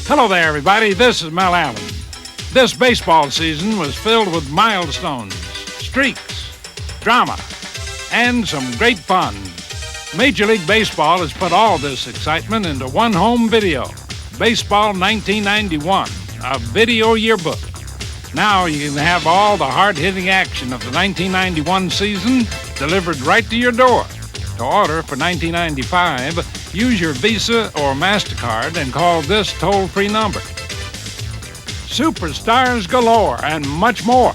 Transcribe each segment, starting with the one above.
Hello there, everybody. This is Mel Allen. This baseball season was filled with milestones, streaks, drama, and some great fun. Major League Baseball has put all this excitement into one home video, Baseball 1991, a video yearbook. Now you can have all the hard-hitting action of the 1991 season delivered right to your door. To order for $19.95, use your Visa or MasterCard and call this toll-free number. Superstars galore and much more.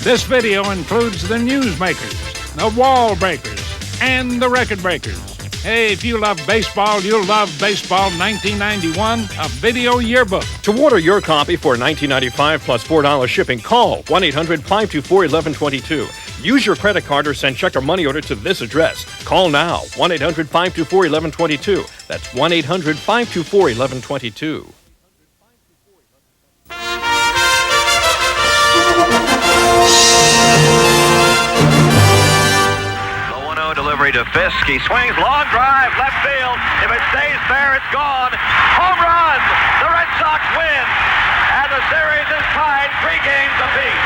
This video includes the newsmakers, the wall breakers, and the record breakers. Hey, if you love baseball, you'll love Baseball 1991, a video yearbook. To order your copy for $19.95 plus $4 shipping, call 1-800-524-1122. Use your credit card or send check or money order to this address. Call now, 1-800-524-1122. That's 1-800-524-1122. Delivery to Fisk. He swings, long drive, left field. If it stays fair, it's gone. Home run! The Red Sox win. And the series is tied 3 games apiece.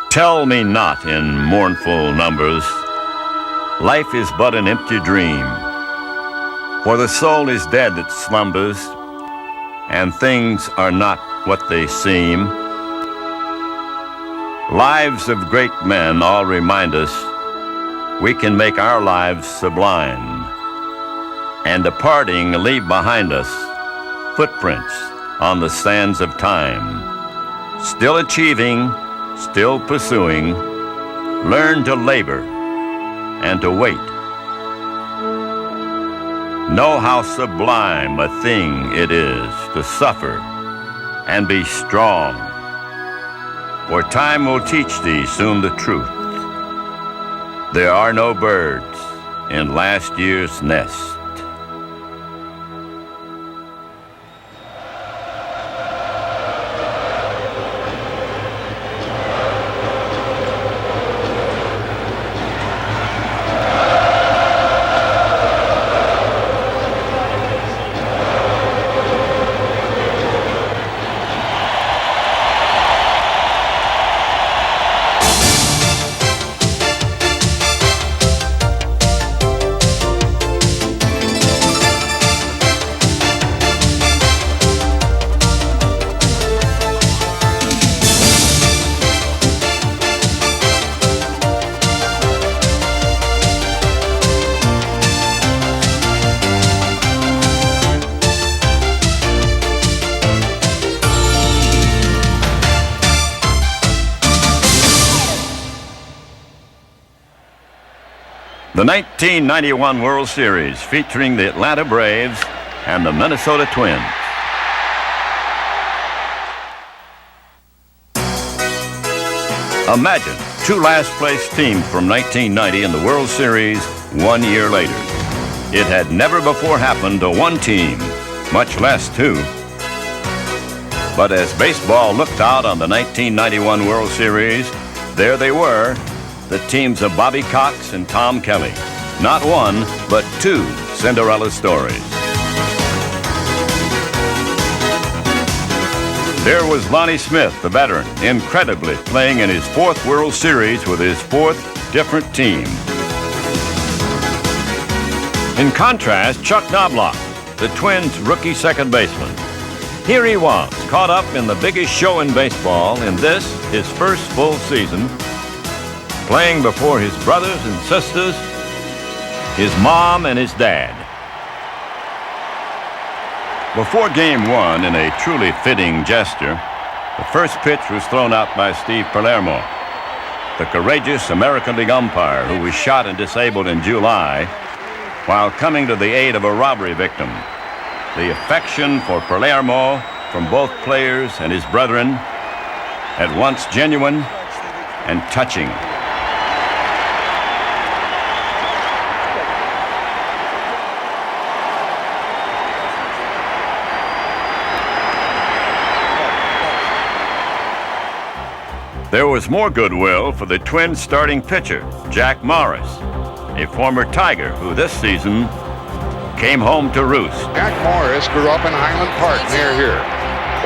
Tell me not in mournful numbers, life is but an empty dream. For the soul is dead that slumbers, and things are not what they seem. Lives of great men all remind us we can make our lives sublime, and departing leave behind us footprints on the sands of time. Still achieving, still pursuing, learn to labor and to wait. Know how sublime a thing it is to suffer and be strong, for time will teach thee soon the truth. There are no birds in last year's nest. The 1991 World Series featuring the Atlanta Braves and the Minnesota Twins. Imagine 2 last-place teams from 1990 in the World Series 1 year later. It had never before happened to one team, much less 2. But as baseball looked out on the 1991 World Series, there they were, the teams of Bobby Cox and Tom Kelly. Not 1, but 2 Cinderella stories. There was Lonnie Smith, the veteran, incredibly playing in his 4th World Series with his 4th different team. In contrast, Chuck Knobloch, the Twins' rookie second baseman. Here he was, caught up in the biggest show in baseball in this, his first full season, playing before his brothers and sisters, his mom and his dad. Before Game 1, in a truly fitting gesture, the first pitch was thrown out by Steve Palermo, the courageous American League umpire who was shot and disabled in July while coming to the aid of a robbery victim. The affection for Palermo from both players and his brethren, at once genuine and touching. There was more goodwill for the Twins' starting pitcher, Jack Morris, a former Tiger who this season came home to roost. Jack Morris grew up in Highland Park near here,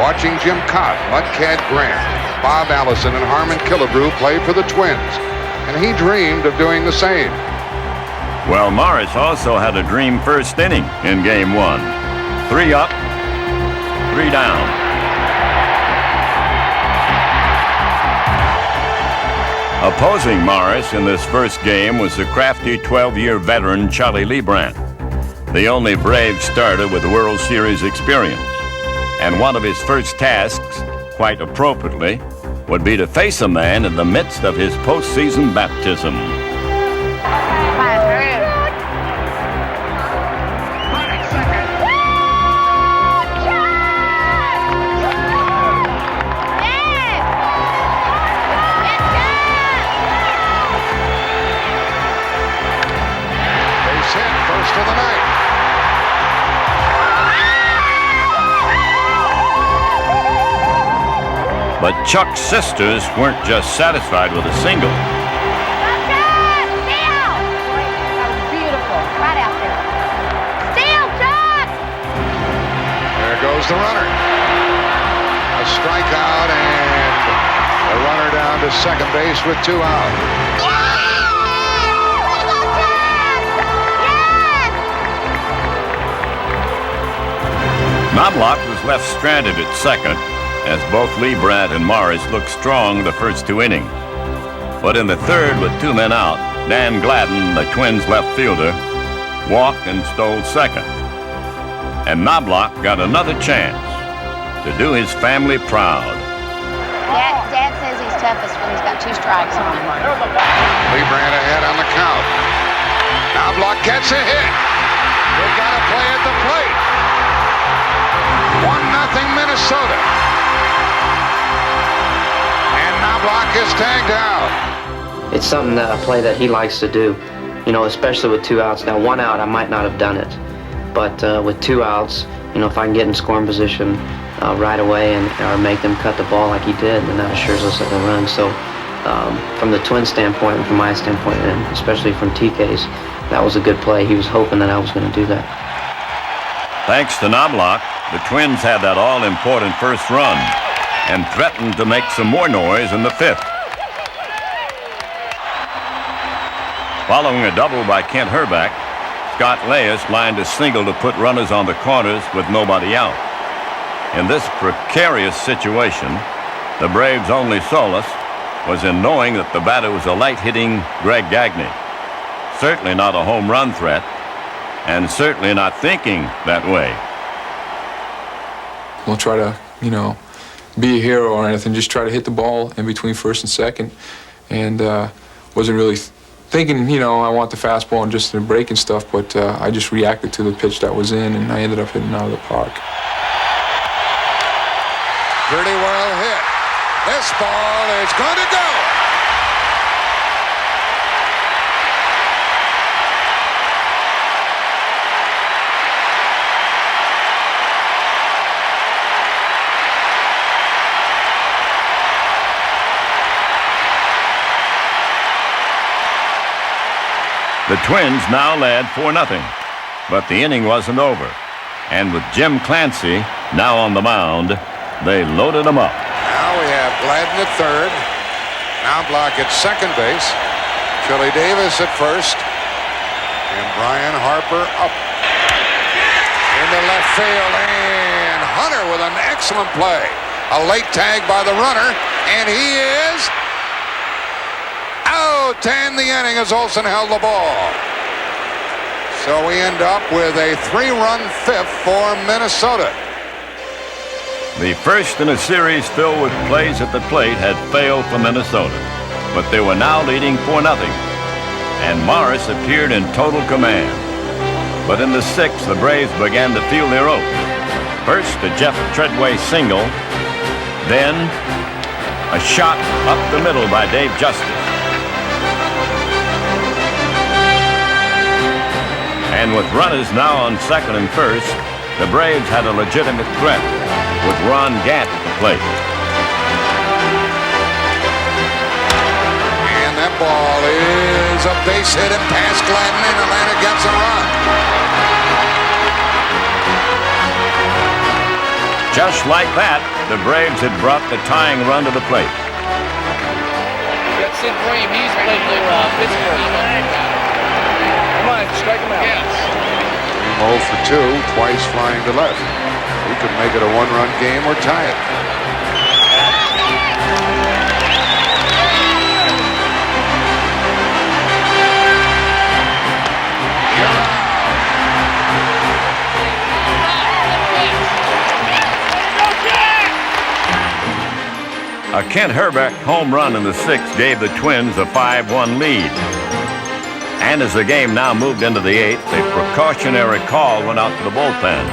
watching Jim Cott, Mudcat Grant, Bob Allison, and Harmon Killebrew play for the Twins, and he dreamed of doing the same. Well, Morris also had a dream first inning in Game 1. 3 up, 3 down. Opposing Morris in this first game was the crafty 12-year veteran Charlie Leibrandt, the only Brave starter with World Series experience. And one of his first tasks, quite appropriately, would be to face a man in the midst of his postseason baptism. First of the night. But Chuck's sisters weren't just satisfied with a single. Beautiful, right out there. Steal, Chuck! There goes the runner. A strikeout and the runner down to second base with 2 out. Knobloch was left stranded at second as both Leibrandt and Morris looked strong the first 2 innings. But in the third, with 2 men out, Dan Gladden, the Twins' left fielder, walked and stole second. And Knobloch got another chance to do his family proud. Dad says he's toughest when he's got 2 strikes on him. Leibrandt ahead on the count. Knobloch gets a hit. They got to play at the plate. 1-0 Minnesota. And Knobloch is tagged out. It's something that a play that he likes to do, you know, especially with 2 outs. Now, 1 out, I might not have done it, but with 2 outs, you know, if I can get in scoring position right away or make them cut the ball like he did, then that assures us of a run. So, from the Twins' standpoint and from my standpoint, and especially from TK's, that was a good play. He was hoping that I was going to do that. Thanks to Knobloch, the Twins had that all-important first run and threatened to make some more noise in the 5th. Following a double by Kent Herbeck, Scott Leyes lined a single to put runners on the corners with nobody out. In this precarious situation, the Braves' only solace was in knowing that the batter was a light-hitting Greg Gagne. Certainly not a home run threat, and certainly not thinking that way. We'll try to, you know, be a hero or anything. Just try to hit the ball in between first and second. And wasn't really thinking, you know, I want the fastball and just the break and stuff, but I just reacted to the pitch that was in, and I ended up hitting out of the park. Pretty well hit. This ball is going to go. The Twins now led 4-0, but the inning wasn't over. And with Jim Clancy now on the mound, they loaded him up. Now we have Gladden at third. Knobloch at second base. Chili Davis at first. And Brian Harper up into left field. And Hunter with an excellent play. A late tag by the runner. And he is out to end the inning as Olsen held the ball. So we end up with a 3-run 5th for Minnesota. The first in a series filled with plays at the plate had failed for Minnesota, but they were now leading 4-0, and Morris appeared in total command. But in the 6th, the Braves began to feel their oats. First, a Jeff Treadway single, then A shot up the middle by Dave Justice. And with runners now on second and first, the Braves had a legitimate threat with Ron Gant at the plate. And that ball is a base hit and past Gladden, and Atlanta gets a run. Just like that, the Braves had brought the tying run to the plate. That's Sid Bream. He's played for Pittsburgh. Come on, strike him out. Yes. 0 for 2, twice flying to left. We could make it a one-run game or tie it. A Kent Herbeck home run in the sixth gave the Twins a 5-1 lead. And as the game now moved into the eighth, a precautionary call went out to the bullpen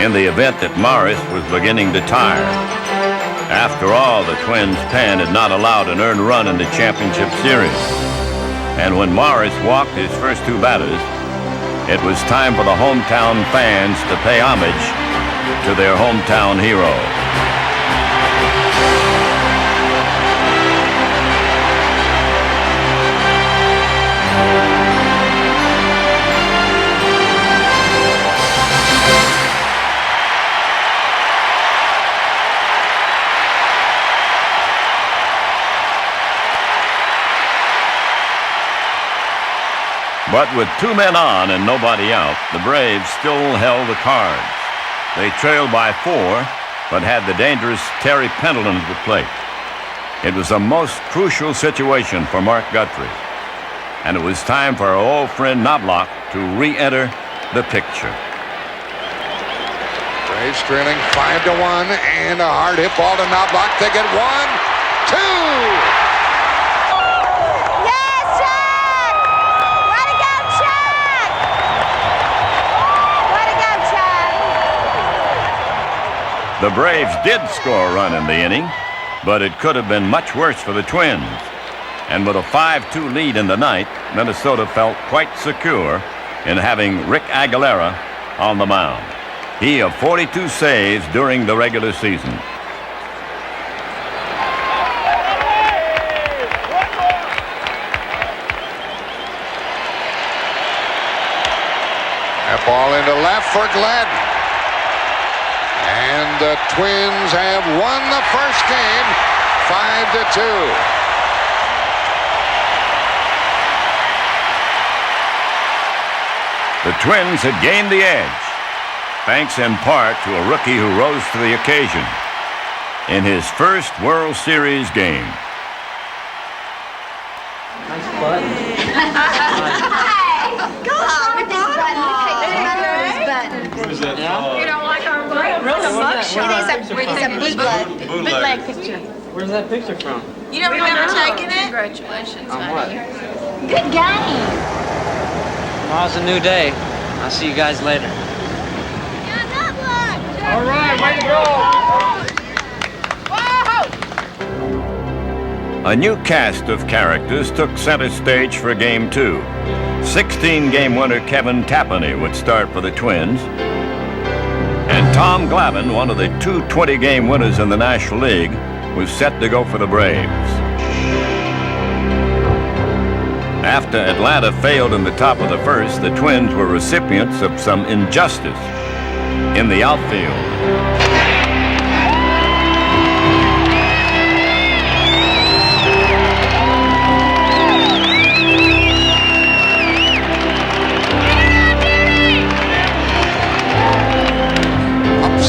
in the event that Morris was beginning to tire. After all, the Twins' pen had not allowed an earned run in the championship series. And when Morris walked his first two batters, it was time for the hometown fans to pay homage to their hometown hero. But with two men on and nobody out, the Braves still held the cards. They trailed by 4, but had the dangerous Terry Pendleton at the plate. It was a most crucial situation for Mark Guthrie, and it was time for our old friend Knobloch to re-enter the picture. Braves trailing 5-1, and a hard hit ball to Knobloch. They get 1, 2. The Braves did score a run in the inning, but it could have been much worse for the Twins. And with a 5-2 lead in the ninth, Minnesota felt quite secure in having Rick Aguilera on the mound. He of 42 saves during the regular season. That ball into left for Gladden. And the Twins have won the first game 5-2. The Twins had gained the edge, thanks in part to a rookie who rose to the occasion in his first World Series game. Nice button. Hey! Go on with this button. Where's that? You don't like our button? It is a bootleg picture. Where's that picture from? You don't remember taking it? Congratulations, On what? Good game. Tomorrow's a new day. I'll see you guys later. All right, way to go! A new cast of characters took center stage for Game 2. 16-game winner Kevin Tapani would start for the Twins. And Tom Glavine, one of the two 20-game winners in the National League, was set to go for the Braves. After Atlanta failed in the top of the first, the Twins were recipients of some injustice in the outfield.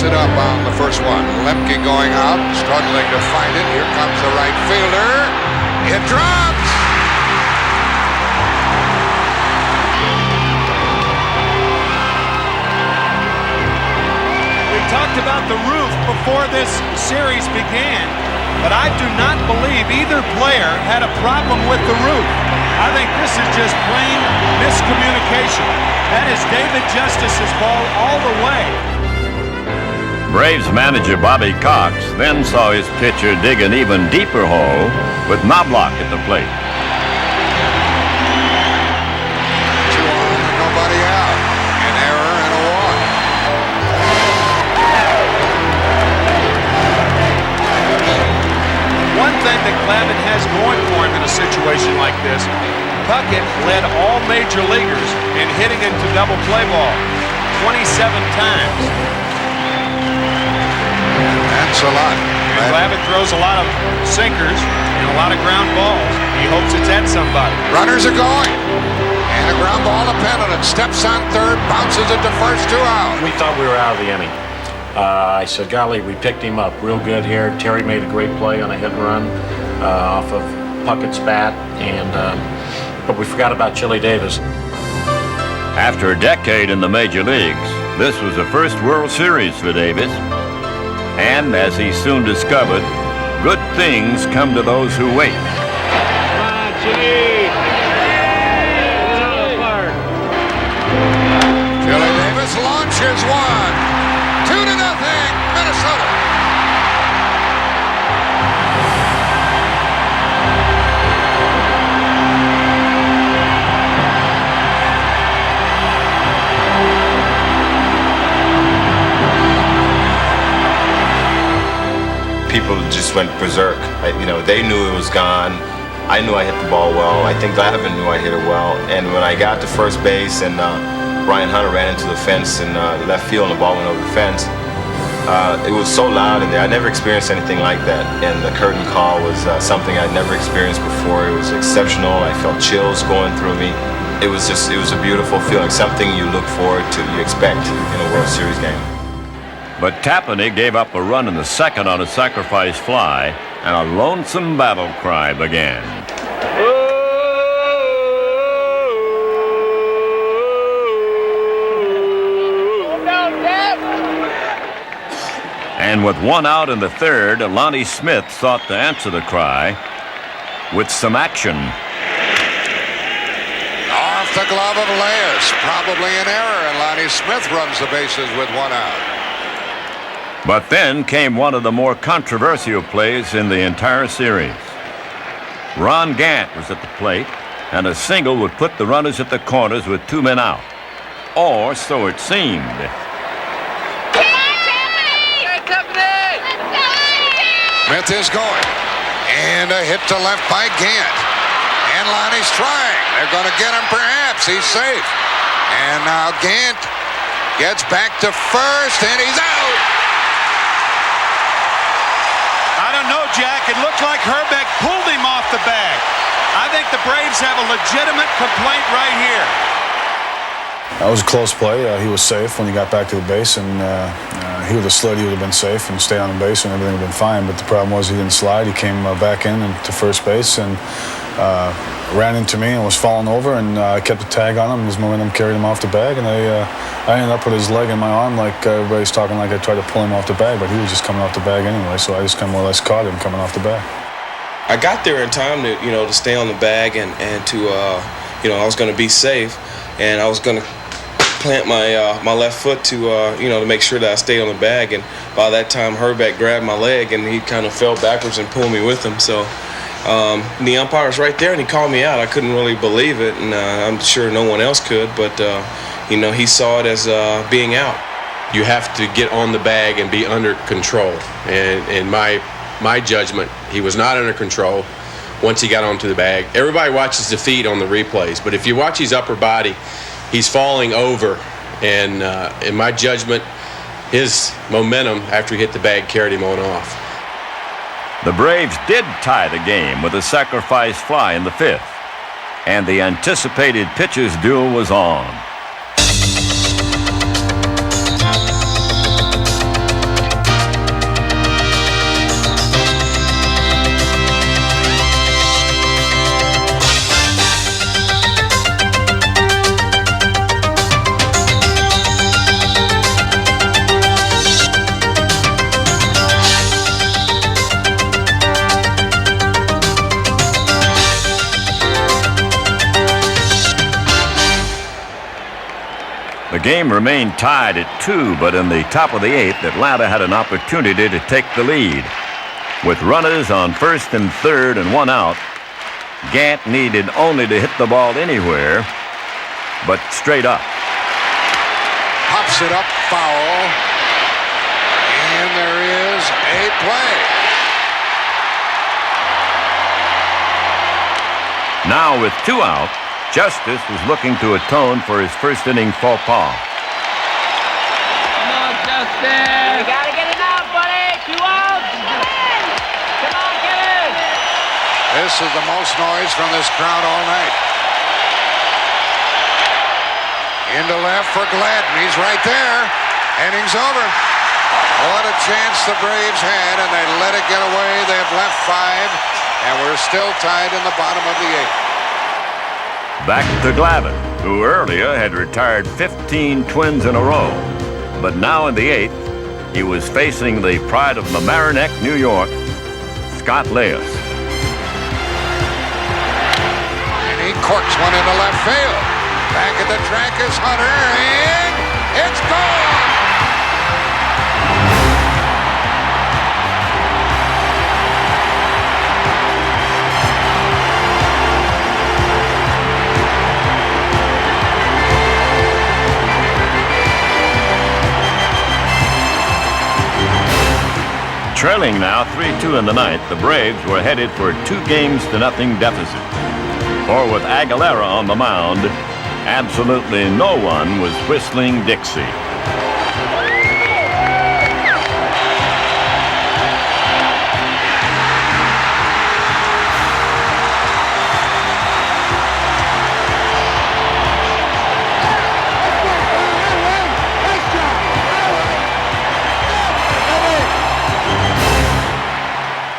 It up on the first one. Lemke going out, struggling to find it. Here comes the right fielder. It drops. We talked about the roof before this series began, but I do not believe either player had a problem with the roof. I think this is just plain miscommunication. That is David Justice's ball all the way. Braves manager Bobby Cox then saw his pitcher dig an even deeper hole with Knobloch at the plate. 2 on and nobody out. An error and a walk. One thing that Glavine has going for him in a situation like this, Puckett led all major leaguers in hitting into double play ball 27 times. That's a lot. And Glavine throws a lot of sinkers and a lot of ground balls. He hopes it's at somebody. Runners are going. And a ground ball to Pendleton. Steps on third, bounces it to first, 2 out. We thought we were out of the inning. I said, golly, we picked him up real good here. Terry made a great play on a hit and run off of Puckett's bat, but we forgot about Chili Davis. After a decade in the major leagues, this was the first World Series for Davis. And as he soon discovered, good things come to those who wait. Chili Davis launches one. 2-0, Minnesota. People just went berserk. They knew it was gone. I knew I hit the ball well. I think Glavine knew I hit it well. And when I got to first base and Brian Hunter ran into the fence in left field and the ball went over the fence, it was so loud in there. I never experienced anything like that. And the curtain call was something I'd never experienced before. It was exceptional. I felt chills going through me. It was a beautiful feeling, something you look forward to, you expect in a World Series game. But Tapani gave up a run in the second on a sacrifice fly, and a lonesome battle cry began. And with 1 out in the third, Lonnie Smith sought to answer the cry with some action. Off the glove of Elias. Probably an error, and Lonnie Smith runs the bases with 1 out. But then came one of the more controversial plays in the entire series. Ron Gant was at the plate, and a single would put the runners at the corners with 2 men out. Or so it seemed. Smith is going. And a hit to left by Gant. And Lonnie's trying. They're going to get him perhaps. He's safe. And now Gant gets back to first, and he's out. I don't know, Jack. It looked like Herbeck pulled him off the bag. I think the Braves have a legitimate complaint right here. That was a close play. He was safe when he got back to the base, and he would have slid. He would have been safe and stayed on the base, and everything would have been fine. But the problem was he didn't slide. He came back in and to first base and ran into me and was falling over, and I kept the tag on him. His momentum carried him off the bag, and I ended up with his leg in my arm, like everybody's talking like I tried to pull him off the bag, but he was just coming off the bag anyway, so I just kind of more or less caught him coming off the bag. I got there in time to, to stay on the bag and to, I was going to be safe, and I was going to plant my left foot to, to make sure that I stayed on the bag, and by that time Herbeck grabbed my leg, and he kind of fell backwards and pulled me with him, so the umpire was right there, and he called me out. I couldn't really believe it, and I'm sure no one else could, but, he saw it as being out. You have to get on the bag and be under control, and in my judgment, he was not under control once he got onto the bag. Everybody watches the feet on the replays, but if you watch his upper body, he's falling over, and in my judgment, his momentum after he hit the bag carried him on off. The Braves did tie the game with a sacrifice fly in the fifth, and the anticipated pitchers' duel was on. game remained tied at 2, but in the top of the 8th, Atlanta had an opportunity to take the lead. With runners on first and third and 1 out, Gant needed only to hit the ball anywhere, but straight up. Pops it up, foul. And there is a play. Now with 2 out, Justice was looking to atone for his first inning faux pas. Come on, Justin. You gotta get it out, buddy. 2 outs. Come on, get it. This is the most noise from this crowd all night. Into left for Gladden. He's right there. Inning's over. What a chance the Braves had, and they let it get away. They've left 5, and we're still tied in the bottom of the 8th. Back to Glavine, who earlier had retired 15 Twins in a row. But now in the 8th, he was facing the pride of Mamaroneck, New York, Scott Leas. And he corks one into left field. Back at the track is Hunter, and it's gone! Trailing now 3-2 in the 9th, the Braves were headed for a 2-0 deficit. For with Aguilera on the mound, absolutely no one was whistling Dixie.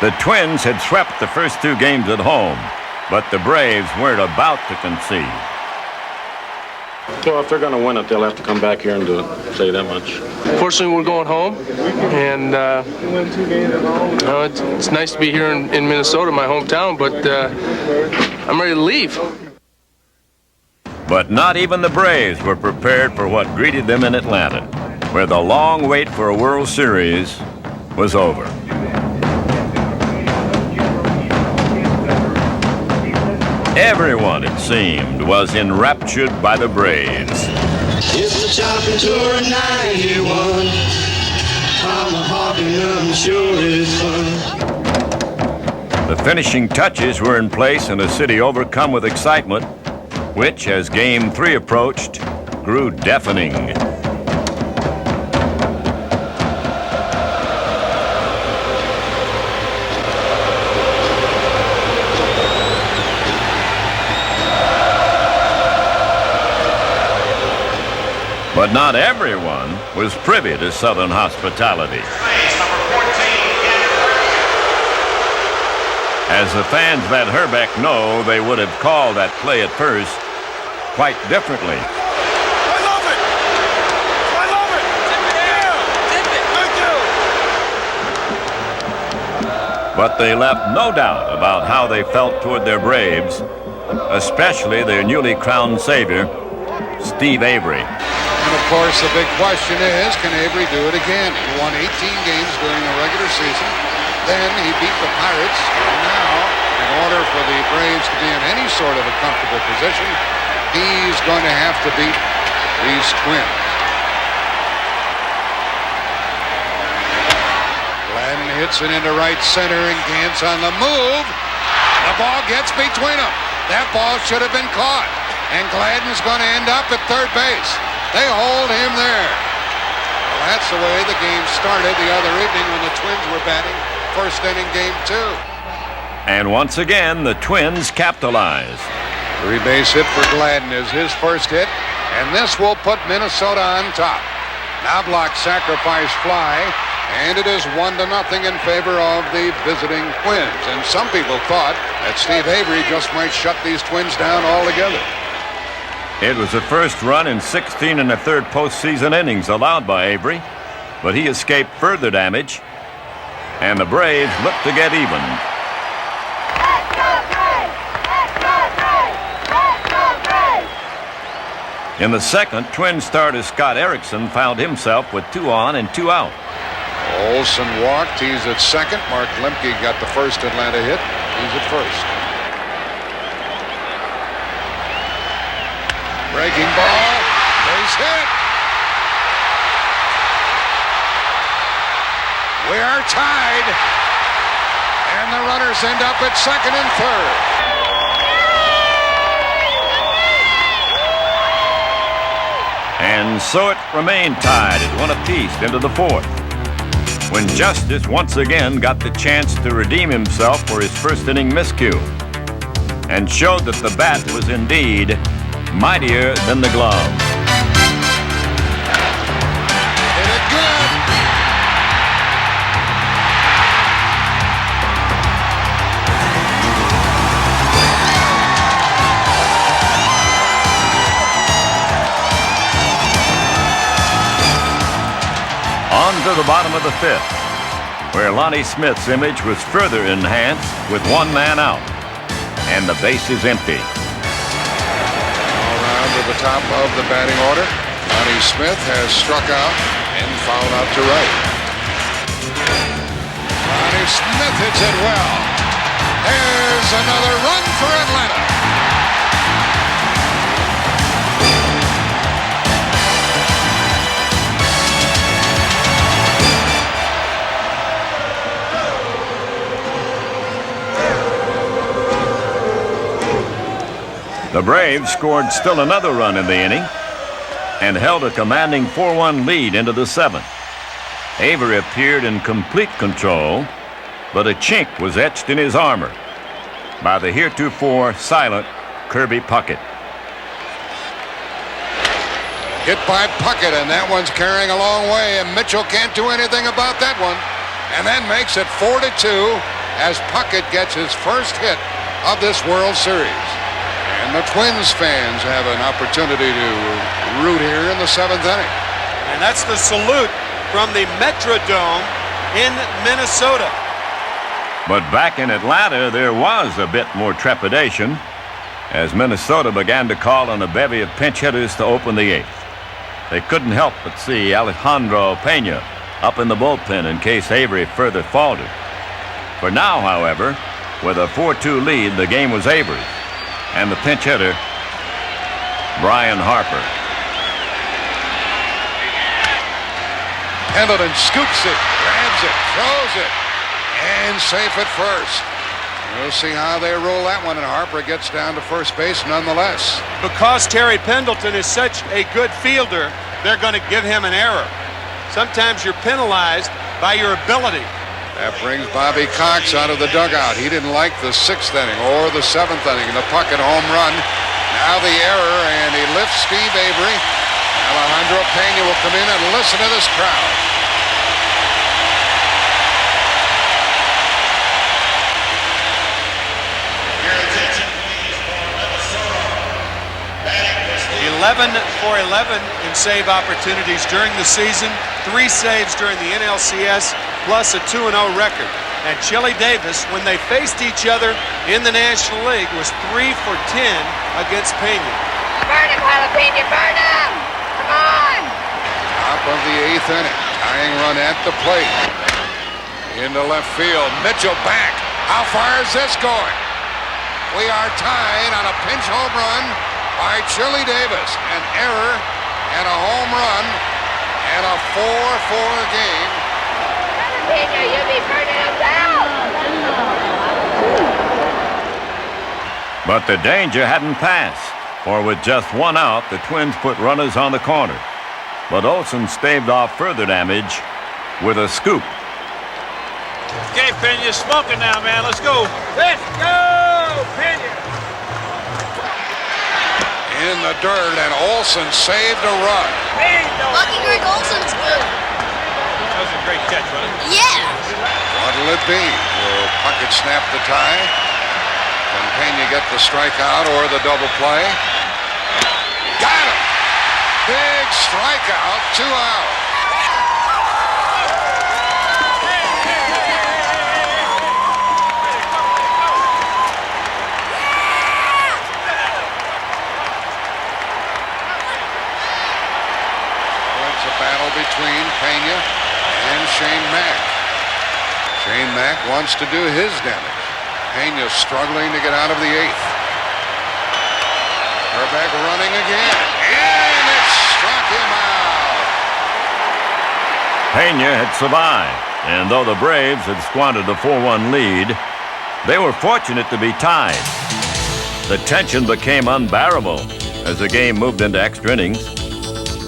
The Twins had swept the first 2 games at home, but the Braves weren't about to concede. Well, if they're going to win it, they'll have to come back here and do it. Say that much. Fortunately, we're going home, and it's nice to be here in Minnesota, my hometown, but I'm ready to leave. But not even the Braves were prepared for what greeted them in Atlanta, where the long wait for a World Series was over. Everyone, it seemed, was enraptured by the Braves. It's the chopping tour of 91. Tomahawking, I'm sure is fun. The finishing touches were in place in a city overcome with excitement, which, as Game 3 approached, grew deafening. But not everyone was privy to Southern hospitality. As the fans at Herbeck know, they would have called that play at first quite differently. I love it! I love it! Tip it! Thank you! But they left no doubt about how they felt toward their Braves, especially their newly crowned savior, Steve Avery. And of course, the big question is, can Avery do it again? He won 18 games during the regular season. Then he beat the Pirates. And now, in order for the Braves to be in any sort of a comfortable position, he's going to have to beat these Twins. Gladden hits it into right center, and Gant's on the move. The ball gets between them. That ball should have been caught. And Gladden's going to end up at third base. They hold him there. Well, that's the way the game started the other evening when the Twins were batting first inning Game 2. And once again, the Twins capitalized. 3-base hit for Gladden is his first hit, and this will put Minnesota on top. Knobloch sacrifice fly, and it is 1-0 in favor of the visiting Twins. And some people thought that Steve Avery just might shut these Twins down altogether. It was the first run in 16 1/3 postseason innings allowed by Avery, but he escaped further damage, and the Braves looked to get even. In the second, Twins starter Scott Erickson found himself with 2 on and 2 out. Olson walked. He's at second. Mark Lemke got the first Atlanta hit. He's at first. Breaking ball. Base hit. We are tied. And the runners end up at second and third. And so it remained tied at 1 apiece into the fourth, when Justice once again got the chance to redeem himself for his first inning miscue and showed that the bat was indeed mightier than the glove. Hit it good. On to the bottom of the fifth, where Lonnie Smith's image was further enhanced with 1 man out, and the base is empty. All around to the top of the batting order. Lonnie Smith has struck out and fouled out to right. Lonnie Smith hits it well. There's another run for Atlanta. The Braves scored still another run in the inning and held a commanding 4-1 lead into the seventh. Avery appeared in complete control, but a chink was etched in his armor by the heretofore silent Kirby Puckett. Hit by Puckett, and that one's carrying a long way, and Mitchell can't do anything about that one. And that makes it 4-2 as Puckett gets his first hit of this World Series. And the Twins fans have an opportunity to root here in the seventh inning. And that's the salute from the Metrodome in Minnesota. But back in Atlanta, there was a bit more trepidation as Minnesota began to call on a bevy of pinch hitters to open the eighth. They couldn't help but see Alejandro Pena up in the bullpen in case Avery further faltered. For now, however, with a 4-2 lead, the game was Avery's, and the pinch hitter, Brian Harper. Pendleton scoops it, grabs it, throws it, and safe at first. We'll see how they roll that one, and Harper gets down to first base nonetheless. Because Terry Pendleton is such a good fielder, they're going to give him an error. Sometimes you're penalized by your ability. That brings Bobby Cox out of the dugout. He didn't like the sixth inning or the seventh inning. The Puckett home run. Now the error, and he lifts Steve Avery. Alejandro Pena will come in and listen to this crowd. Your attention, please, for Minnesota. Batting was 11 for 11 in save opportunities during the season. 3 saves during the NLCS, plus a 2-0 record. And Chili Davis, when they faced each other in the National League, was 3 for 10 against Pena. Burn him, Jalapeno, burn him! Come on! Top of the eighth inning. Tying run at the plate. Into left field. Mitchell back. How far is this going? We are tied on a pinch home run by Chili Davis. An error and a home run and a 4-4 game. Jalapeno, you'll be burning us out! But the danger hadn't passed, for with just 1 out, the Twins put runners on the corner. But Olson staved off further damage with a scoop. Okay, Pena, smoking now, man. Let's go. Let's go, Pena. In the dirt, and Olson saved a run. Lucky Greg Olson's good. That was a great catch, wasn't it? Yeah. What'll it be? Will Puckett snap the tie? Can Pena get the strikeout or the double play? Got him! Big strikeout, 2 out. Mack wants to do his damage. Pena struggling to get out of the eighth. Herbeck running again, and it struck him out. Pena had survived, and though the Braves had squandered the 4-1 lead, they were fortunate to be tied. The tension became unbearable as the game moved into extra innings.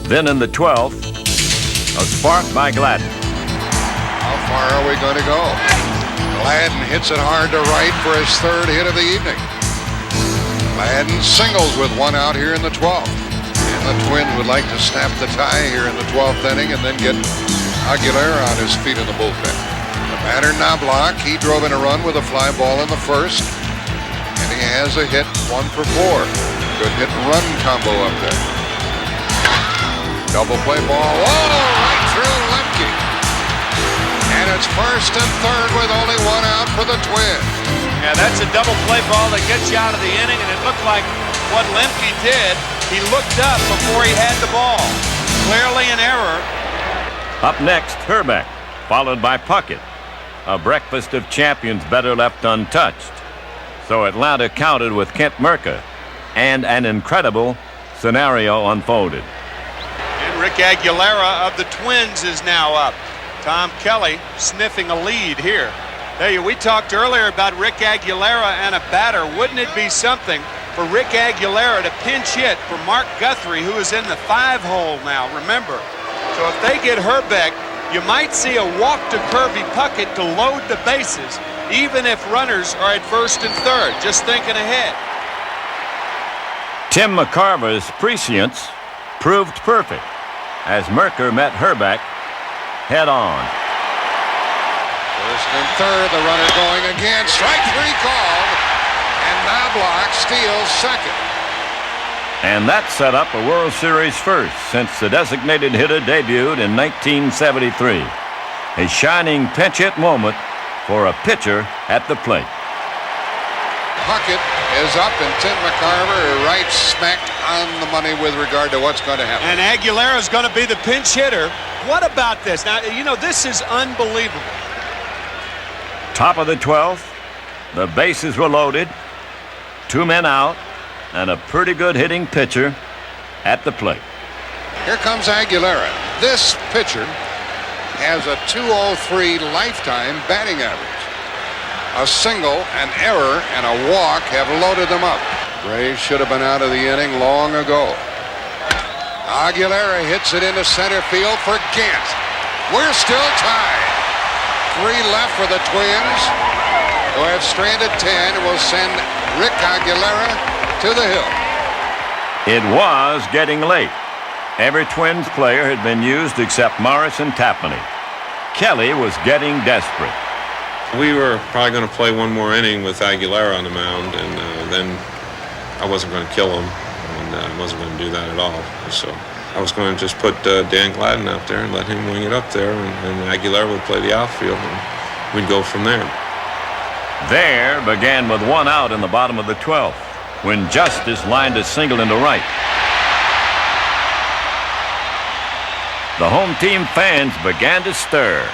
Then in the 12th, a spark by Gladden. How far are we going to go? Gladden hits it hard to right for his third hit of the evening. Gladden singles with one out here in the 12th. And the Twins would like to snap the tie here in the 12th inning and then get Aguilera on his feet in the bullpen. The batter Knobloch, he drove in a run with a fly ball in the first. And he has a hit, 1 for 4. Good hit and run combo up there. Double play ball. Whoa! Right through Lemke. And it's first and third with only one out for the Twins. Yeah, that's a double play ball that gets you out of the inning, and it looked like what Lemke did. He looked up before he had the ball. Clearly an error. Up next, Herbeck, followed by Puckett. A breakfast of champions better left untouched. So Atlanta countered with Kent Mercker, and an incredible scenario unfolded. And Rick Aguilera of the Twins is now up. Tom Kelly sniffing a lead here. Hey, we talked earlier about Rick Aguilera and a batter. Wouldn't it be something for Rick Aguilera to pinch hit for Mark Guthrie, who is in the 5-hole now, remember. So if they get Herbeck, you might see a walk to Kirby Puckett to load the bases, even if runners are at first and third. Just thinking ahead. Tim McCarver's prescience proved perfect as Mercker met Herbeck head on. First and third, the runner going again. Strike 3 called, and Knobloch steals second. And that set up a World Series first since the designated hitter debuted in 1973. A shining pinch hit moment for a pitcher at the plate. Puckett is up, and Tim McCarver right smack on the money with regard to what's going to happen. And Aguilera is going to be the pinch hitter. What about this? Now, you know, this is unbelievable. Top of the 12th, the bases were loaded, 2 men out, and a pretty good hitting pitcher at the plate. Here comes Aguilera. This pitcher has a .203 lifetime batting average. A single, an error, and a walk have loaded them up. Braves should have been out of the inning long ago. Aguilera hits it into center field for Gant. We're still tied. 3 left for the Twins, who have stranded 10 and will send Rick Aguilera to the hill. It was getting late. Every Twins player had been used except Morris and Tapani. Kelly was getting desperate. We were probably going to play one more inning with Aguilera on the mound, and then I wasn't going to kill him, and I wasn't going to do that at all. So I was going to just put Dan Gladden out there and let him wing it up there, and Aguilera would play the outfield, and we'd go from there. There began with 1 out in the bottom of the 12th when Justice lined a single into right. The home team fans began to stir.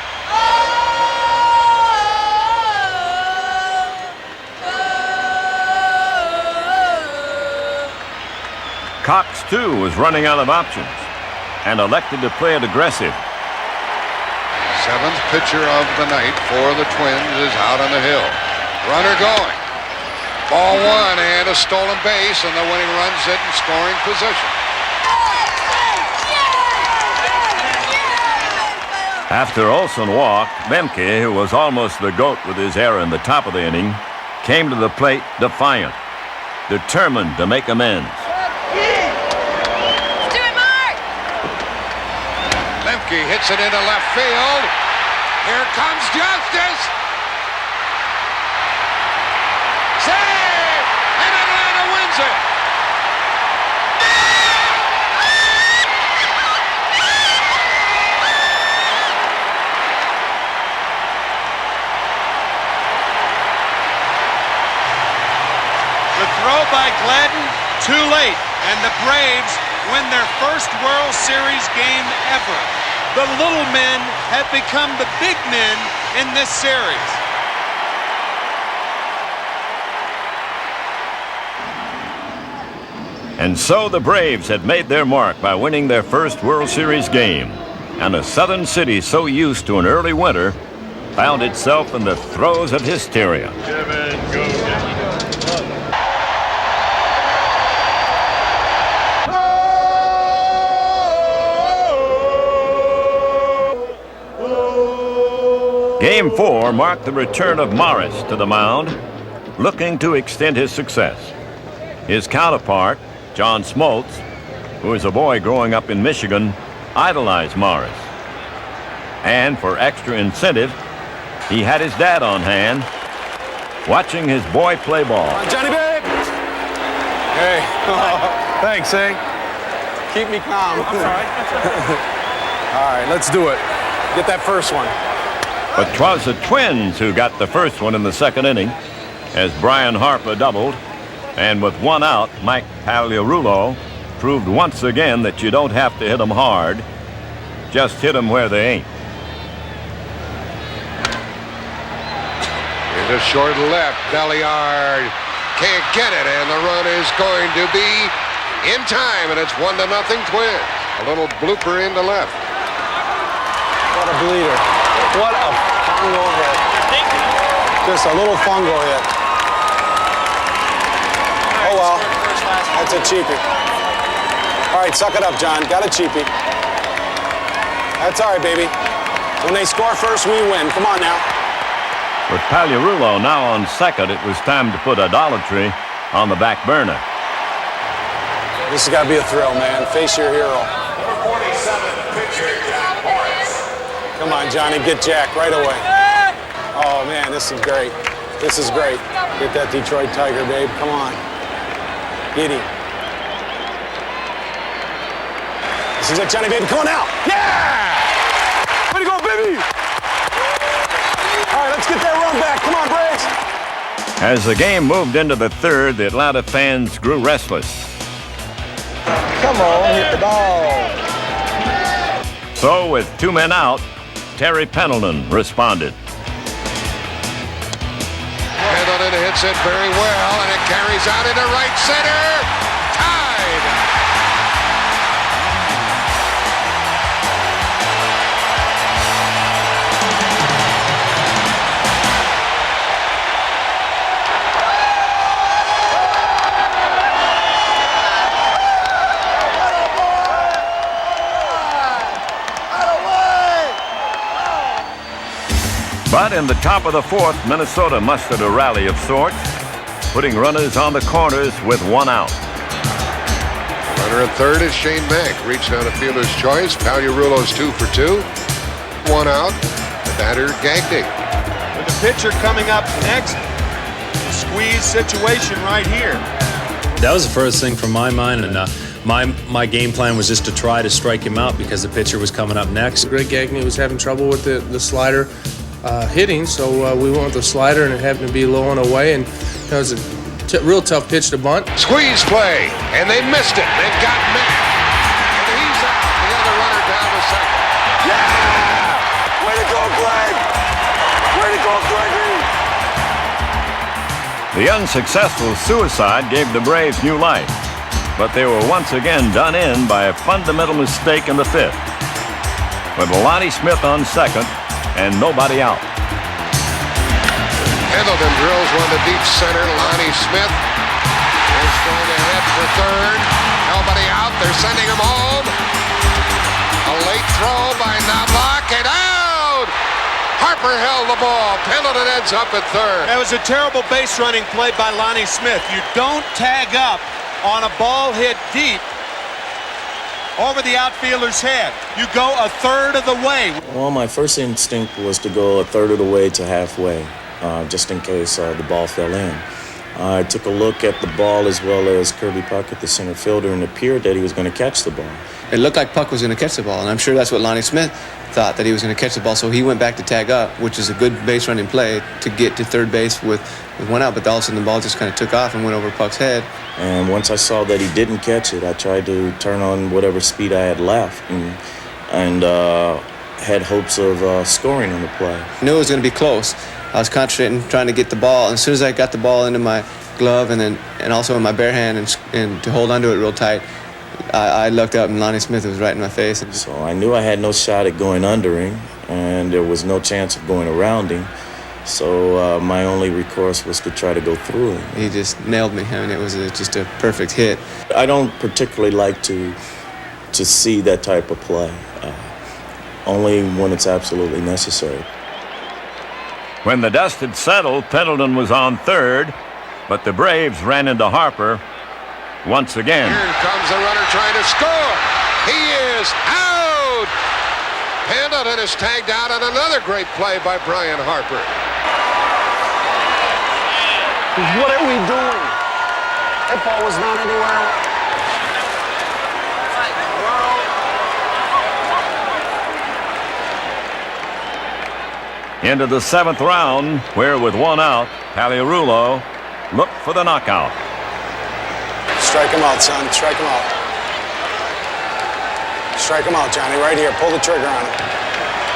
Cox, too, was running out of options and elected to play it aggressive. 7th pitcher of the night for the Twins is out on the hill. Runner going. Ball 1 and a stolen base, and the winning run's in scoring position. After Olson walked, Lemke, who was almost the GOAT with his error in the top of the inning, came to the plate defiant, determined to make amends. Lemke hits it into left field. Here comes Justice. Save! And Atlanta wins it. The throw by Gladden, too late, and the Braves win their first World Series game ever. The little men have become the big men in this series. And so the Braves had made their mark by winning their first World Series game. And a southern city so used to an early winter found itself in the throes of hysteria. Game 4 marked the return of Morris to the mound, looking to extend his success. His counterpart, John Smoltz, who was a boy growing up in Michigan, idolized Morris. And for extra incentive, he had his dad on hand, watching his boy play ball. Johnny babe! Hey, thanks, eh? Keep me calm. All right, let's do it. Get that first one. But 'twas the Twins who got the first one in the second inning, as Brian Harper doubled, and with one out, Mike Pagliarulo proved once again that you don't have to hit them hard, just hit them where they ain't. Into short left, Belliard can't get it, and the run is going to be in time, and it's 1-0 Twins. A little blooper into left. What a bleeder. What a fungo hit. Just a little fungo hit. Oh well, that's a cheapie. All right, suck it up, John. Got a cheapie. That's all right, baby. When they score first, we win. Come on now. With Pagliarulo now on second, it was time to put idolatry on the back burner. This has got to be a thrill, man. Face your hero. Number 47, pitcher Jack Morris. Come on, Johnny, get Jack right away. Oh, man, this is great. This is great. Get that Detroit Tiger, babe. Come on. Get him. This is it, Johnny, baby. Come on now. Yeah! Way to go, baby! All right, let's get that run back. Come on, Braves. As the game moved into the third, the Atlanta fans grew restless. Come on, hit the ball. So, with 2 men out, Terry Pendleton responded. Pendleton hits it very well, and it carries out into right center. Tied. But in the top of the fourth, Minnesota mustered a rally of sorts, putting runners on the corners with 1 out. Runner at third is Shane Bank. Reached on a fielder's choice. Pagliarulo's 2 for 2. 1 out. The batter, Gagné. With the pitcher coming up next, squeeze situation right here. That was the first thing from my mind, and my game plan was just to try to strike him out because the pitcher was coming up next. Greg Gagné was having trouble with the slider hitting, so we went with the slider, and it happened to be low and away, and that was a real tough pitch to bunt. Squeeze play, and they missed it. They've got Matt, and he's out. The other runner down to second. Yeah! Way to go, Greg! Way to go, Gregory! The unsuccessful suicide gave the Braves new life, but they were once again done in by a fundamental mistake in the fifth. With Lonnie Smith on second and nobody out. Pendleton drills one to deep center. Lonnie Smith is going to head for third. Nobody out. They're sending him home. A late throw by Knobloch and out! Harper held the ball. Pendleton ends up at third. That was a terrible base running play by Lonnie Smith. You don't tag up on a ball hit deep over the outfielder's head. You go a third of the way. Well, my first instinct was to go a third of the way to halfway, just in case the ball fell in. I took a look at the ball as well as Kirby Puckett, the center fielder, and it appeared that he was going to catch the ball. It looked like Puck was going to catch the ball, and I'm sure that's what Lonnie Smith thought, that he was going to catch the ball, so he went back to tag up, which is a good base running play to get to third base with 1 out, but all of a sudden the ball just kind of took off and went over Puck's head. And once I saw that he didn't catch it, I tried to turn on whatever speed I had left, and had hopes of scoring on the play. I knew it was going to be close. I was concentrating, trying to get the ball. And as soon as I got the ball into my glove and also in my bare hand and to hold onto it real tight, I looked up and Lonnie Smith was right in my face. So I knew I had no shot at going under him, and there was no chance of going around him. So my only recourse was to try to go through him. He just nailed me. I mean, it was just a perfect hit. I don't particularly like to see that type of play, only when it's absolutely necessary. When the dust had settled, Pendleton was on third, but the Braves ran into Harper once again. Here comes the runner trying to score. He is out. Pendleton is tagged out on another great play by Brian Harper. What are we doing? That ball was not anywhere. Into the seventh round, where with one out, Paliarulo looked for the knockout. Strike him out, son. Strike him out. Strike him out, Johnny. Right here. Pull the trigger on it.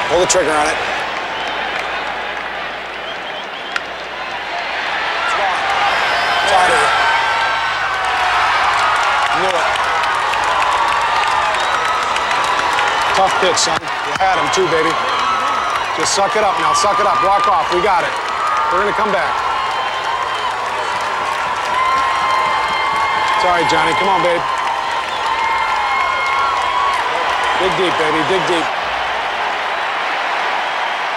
Pull the trigger on it. It's gone. It's out of here. Knew it. Tough pitch, son. You had him too, baby. Just suck it up now. Suck it up. Walk off. We got it. We're going to come back. It's all right, Johnny. Come on, babe. Dig deep, baby. Dig deep.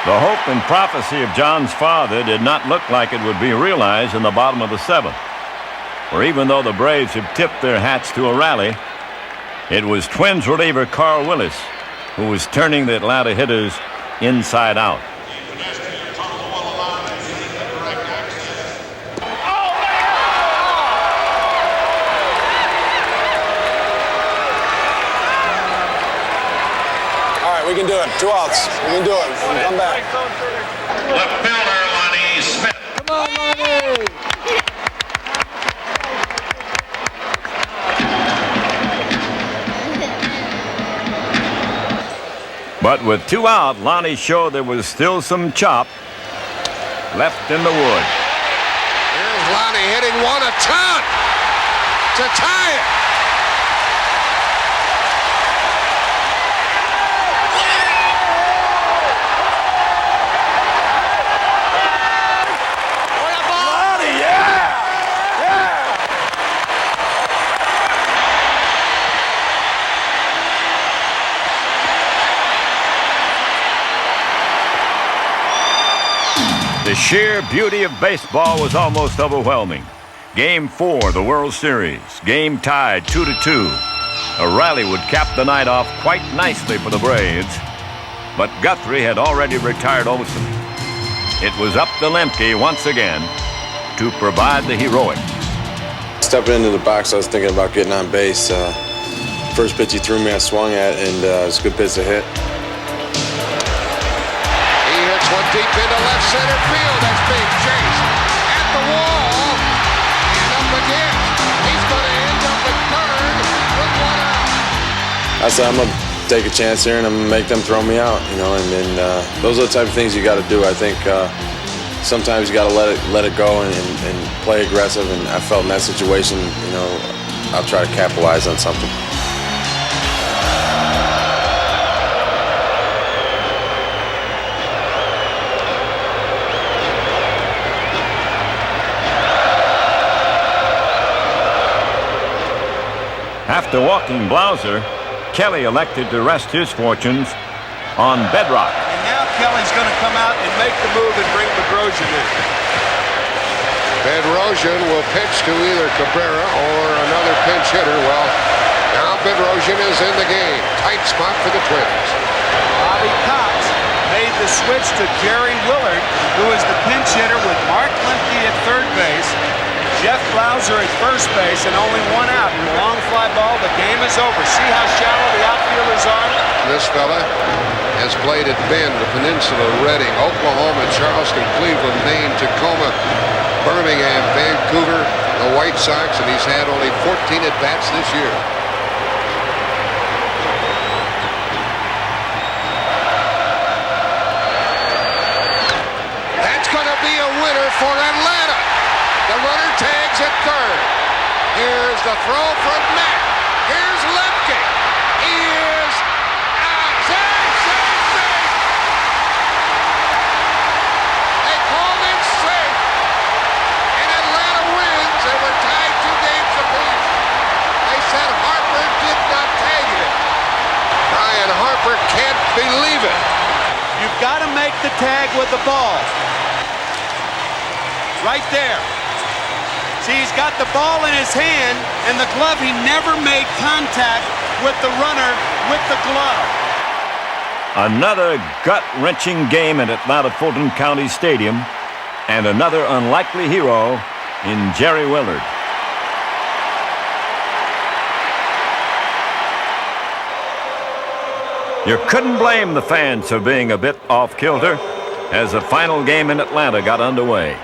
The hope and prophecy of John's father did not look like it would be realized in the bottom of the seventh, where even though the Braves had tipped their hats to a rally, it was Twins reliever Carl Willis who was turning the Atlanta hitters inside out. We can do it. 2 outs. We can do it. We can come back. Left fielder, Lonnie Smith. Come on, Lonnie! But with 2 out, Lonnie showed there was still some chop left in the wood. Here's Lonnie hitting one a ton to tie it. The sheer beauty of baseball was almost overwhelming. Game 4, the World Series. Game tied 2-2. A rally would cap the night off quite nicely for the Braves, but Guthrie had already retired Olsen. It was up to Lemke once again to provide the heroic. Stepping into the box, I was thinking about getting on base. First pitch he threw me, I swung at, and it was a good pitch to hit. One deep into left center field. That's being chased at the wall and up again. He's going to end up at third with 1 out. I said I'm gonna take a chance here and I'm gonna make them throw me out, you know. And those are the type of things you got to do. I think sometimes you got to let it go and play aggressive. And I felt in that situation, you know, I'll try to capitalize on something. After walking Blauser, Kelly elected to rest his fortunes on bedrock. And now Kelly's going to come out and make the move and bring Bedrosian in. Bedrosian will pitch to either Cabrera or another pinch hitter. Well, now Bedrosian is in the game. Tight spot for the Twins. Bobby Cox made the switch to Jerry Willard, who is the pinch hitter with Mark Lemke at third base, Jeff Blauser at first base, and only 1 out. Long fly ball, the game is over. See how shallow the outfielders are? This fella has played at Bend, the Peninsula, Reading, Oklahoma, Charleston, Cleveland, Maine, Tacoma, Birmingham, Vancouver, the White Sox, and he's had only 14 at-bats this year. the throw from Mack. Here's Lemke. He is out. Save. They called him safe. And Atlanta wins. They were tied 2 games apiece. They said Harper did not tag it. Brian Harper can't believe it. You've got to make the tag with the ball. Right there. See, he's got the ball in his hand, and the glove, he never made contact with the runner with the glove. Another gut-wrenching game at Atlanta Fulton County Stadium, and another unlikely hero in Jerry Willard. You couldn't blame the fans for being a bit off-kilter as the final game in Atlanta got underway.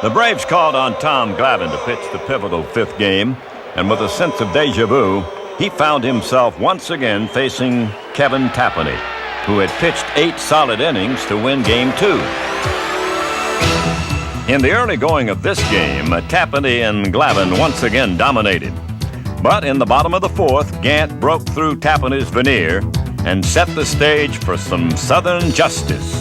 The Braves called on Tom Glavine to pitch the pivotal 5th game, and with a sense of deja vu, he found himself once again facing Kevin Tapani, who had pitched 8 solid innings to win Game 2. In the early going of this game, Tapani and Glavine once again dominated. But in the bottom of the 4th, Gant broke through Tapani's veneer and set the stage for some Southern justice.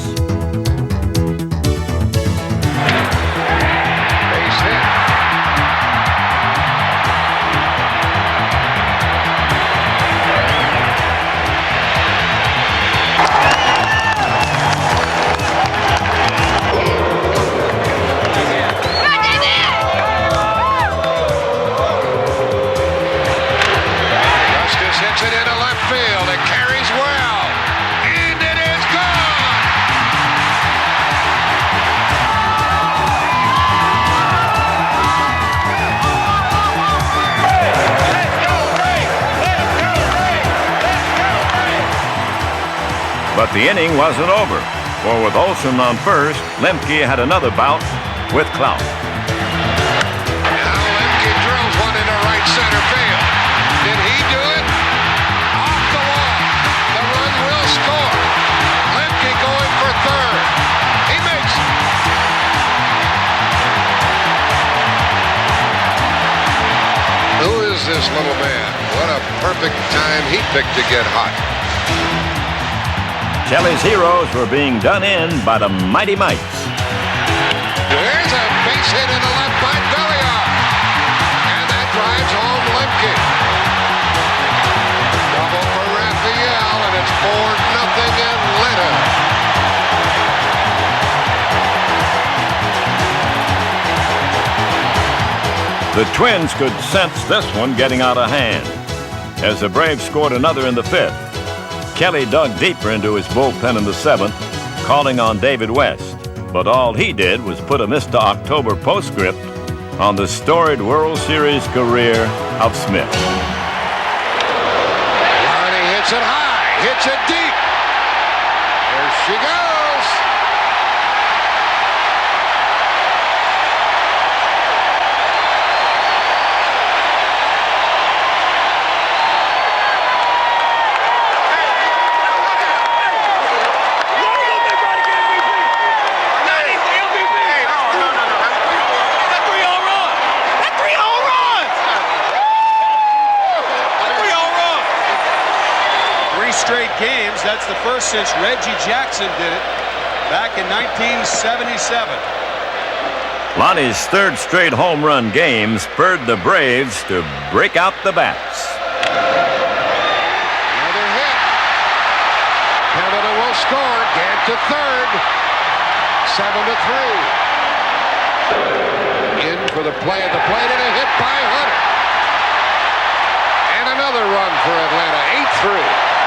But the inning wasn't over, for with Olson on first, Lemke had another bout with Clout. Now Lemke drills one into right center field. Did he do it? Off the wall. The run will score. Lemke going for third. He makes it. Who is this little man? What a perfect time he picked to get hot. Kelly's heroes were being done in by the Mighty Mites. There's a base hit in the left by Belliar. And that drives home Lemke. Double for Raphael, and it's 4-0 Atlanta. The Twins could sense this one getting out of hand. As the Braves scored another in the 5th, Kelly dug deeper into his bullpen in the 7th, calling on David West. But all he did was put a Mr. October postscript on the storied World Series career of Smith. Ronnie hits it high, hits it deep. There she goes. Games. That's the first since Reggie Jackson did it back in 1977. Lonnie's 3rd straight home run game spurred the Braves to break out the bats. Another hit. Canada will score. Gant to third. 7-3. In for the play at the plate and a hit by Hunter. And another run for Atlanta. 8-3.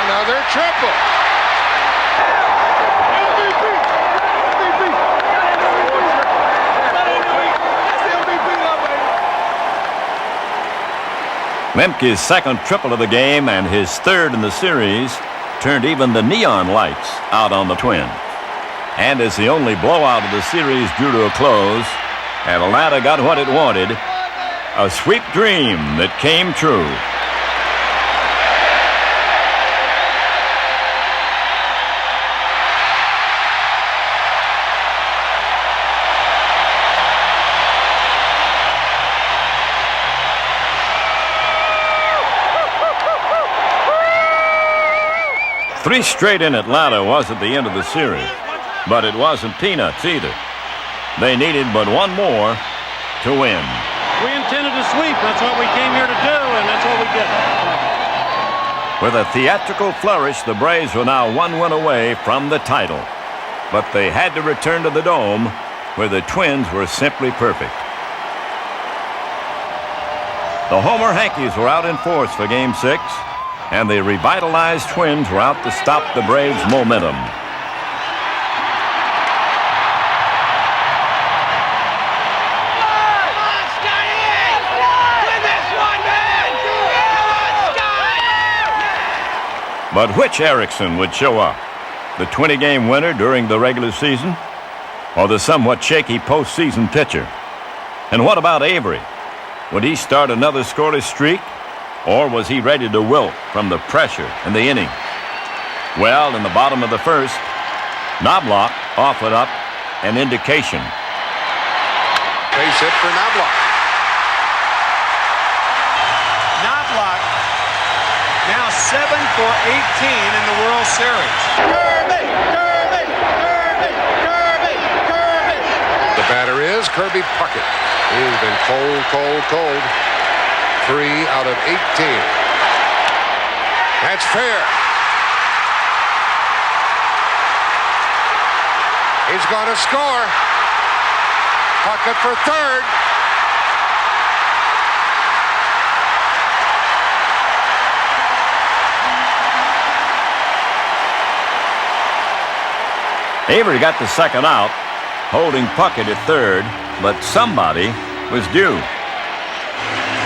Another triple. Lemke's 2nd triple of the game and his 3rd in the series turned even the neon lights out on the Twins. And as the only blowout of the series drew to a close, Atlanta got what it wanted, a sweep dream that came true. 3 straight in Atlanta wasn't the end of the series, but it wasn't peanuts either. They needed but one more to win. We intended to sweep. That's what we came here to do, and that's what we did. With a theatrical flourish, the Braves were now 1 win away from the title. But they had to return to the Dome, where the Twins were simply perfect. The Homer Hankies were out in force for Game 6, and the revitalized Twins were out to stop the Braves' momentum. But which Erickson would show up? The 20-game winner during the regular season, or the somewhat shaky postseason pitcher? And what about Avery? Would he start another scoreless streak, or was he ready to wilt from the pressure in the inning? Well, in the bottom of the first, Knobloch offered up an indication. Base hit for Knobloch. Knobloch now 7 for 18 in the World Series. The batter is Kirby Puckett. He's been cold. 3 out of 18. That's fair. He's going to score. Puckett for third. Avery got the second out, holding Puckett at third, but somebody was due.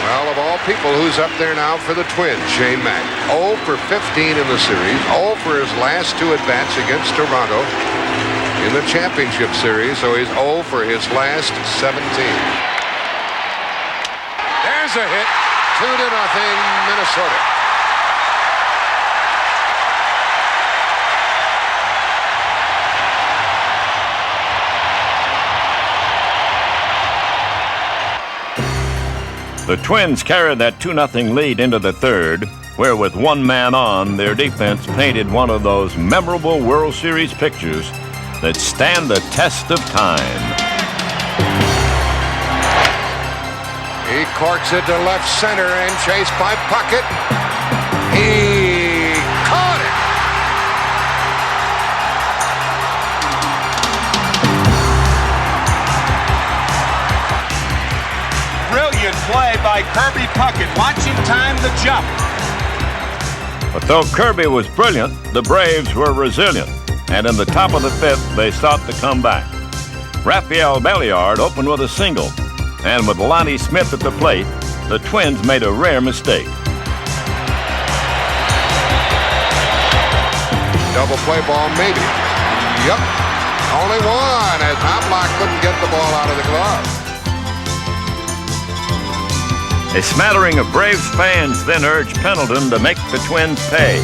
Well, of all people, who's up there now for the Twins? Shane Mack. 0 for 15 in the series. 0 for his last 2 at-bats against Toronto in the championship series, so he's 0 for his last 17. There's a hit. 2-0, Minnesota. The Twins carried that 2-0 lead into the third, where with 1 man on, their defense painted one of those memorable World Series pictures that stand the test of time. He corks it to left center and chased by Puckett. He caught it. Brilliant play by Kirby Puckett. Watch him time the jump. But though Kirby was brilliant, the Braves were resilient. And in the top of the 5th, they sought to come back. Rafael Belliard opened with a single. And with Lonnie Smith at the plate, the Twins made a rare mistake. Double play ball, maybe. Yep. Only one, as Knobloch couldn't get the ball out of the glove. A smattering of Braves fans then urged Pendleton to make the Twins pay.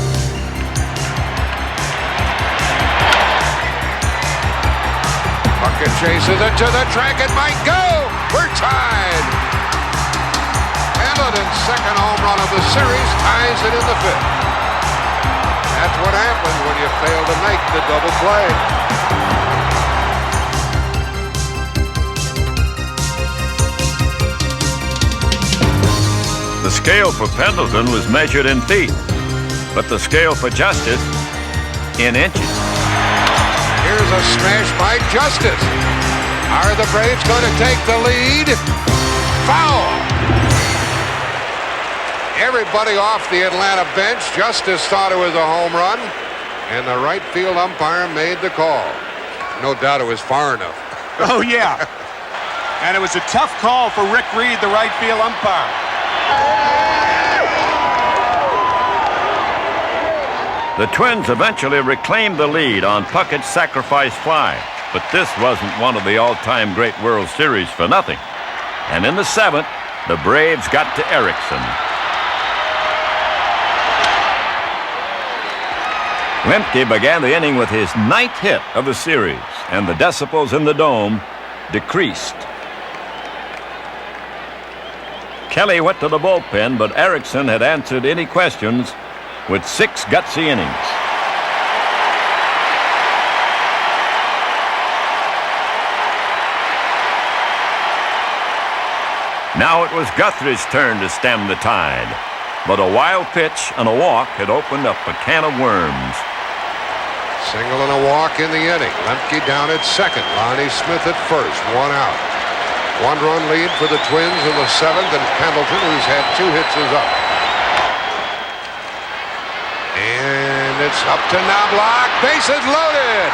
Puckett chases it to the track. It might go. We're tied. Pendleton's second home run of the series ties it in the 5th. That's what happens when you fail to make the double play. The scale for Pendleton was measured in feet, but the scale for Justice in inches. Here's a smash by Justice. Are the Braves going to take the lead? Foul. Everybody off the Atlanta bench. Justice thought it was a home run, and the right field umpire made the call. No doubt it was far enough. Oh, yeah. And it was a tough call for Rick Reed, the right field umpire. The Twins eventually reclaimed the lead on Puckett's sacrifice fly, but this wasn't one of the all-time great World Series for nothing. And in the 7th, the Braves got to Erickson. Lemke began the inning with his 9th hit of the series, and the decibels in the Dome decreased. Kelly went to the bullpen, but Erickson had answered any questions with 6 gutsy innings. Now it was Guthrie's turn to stem the tide. But a wild pitch and a walk had opened up a can of worms. Single and a walk in the inning. Lemke down at second. Lonnie Smith at first. 1 out. 1-run lead for the Twins in the 7th, and Pendleton, who's had 2 hits, is up. And it's up to Knobloch. Bases loaded.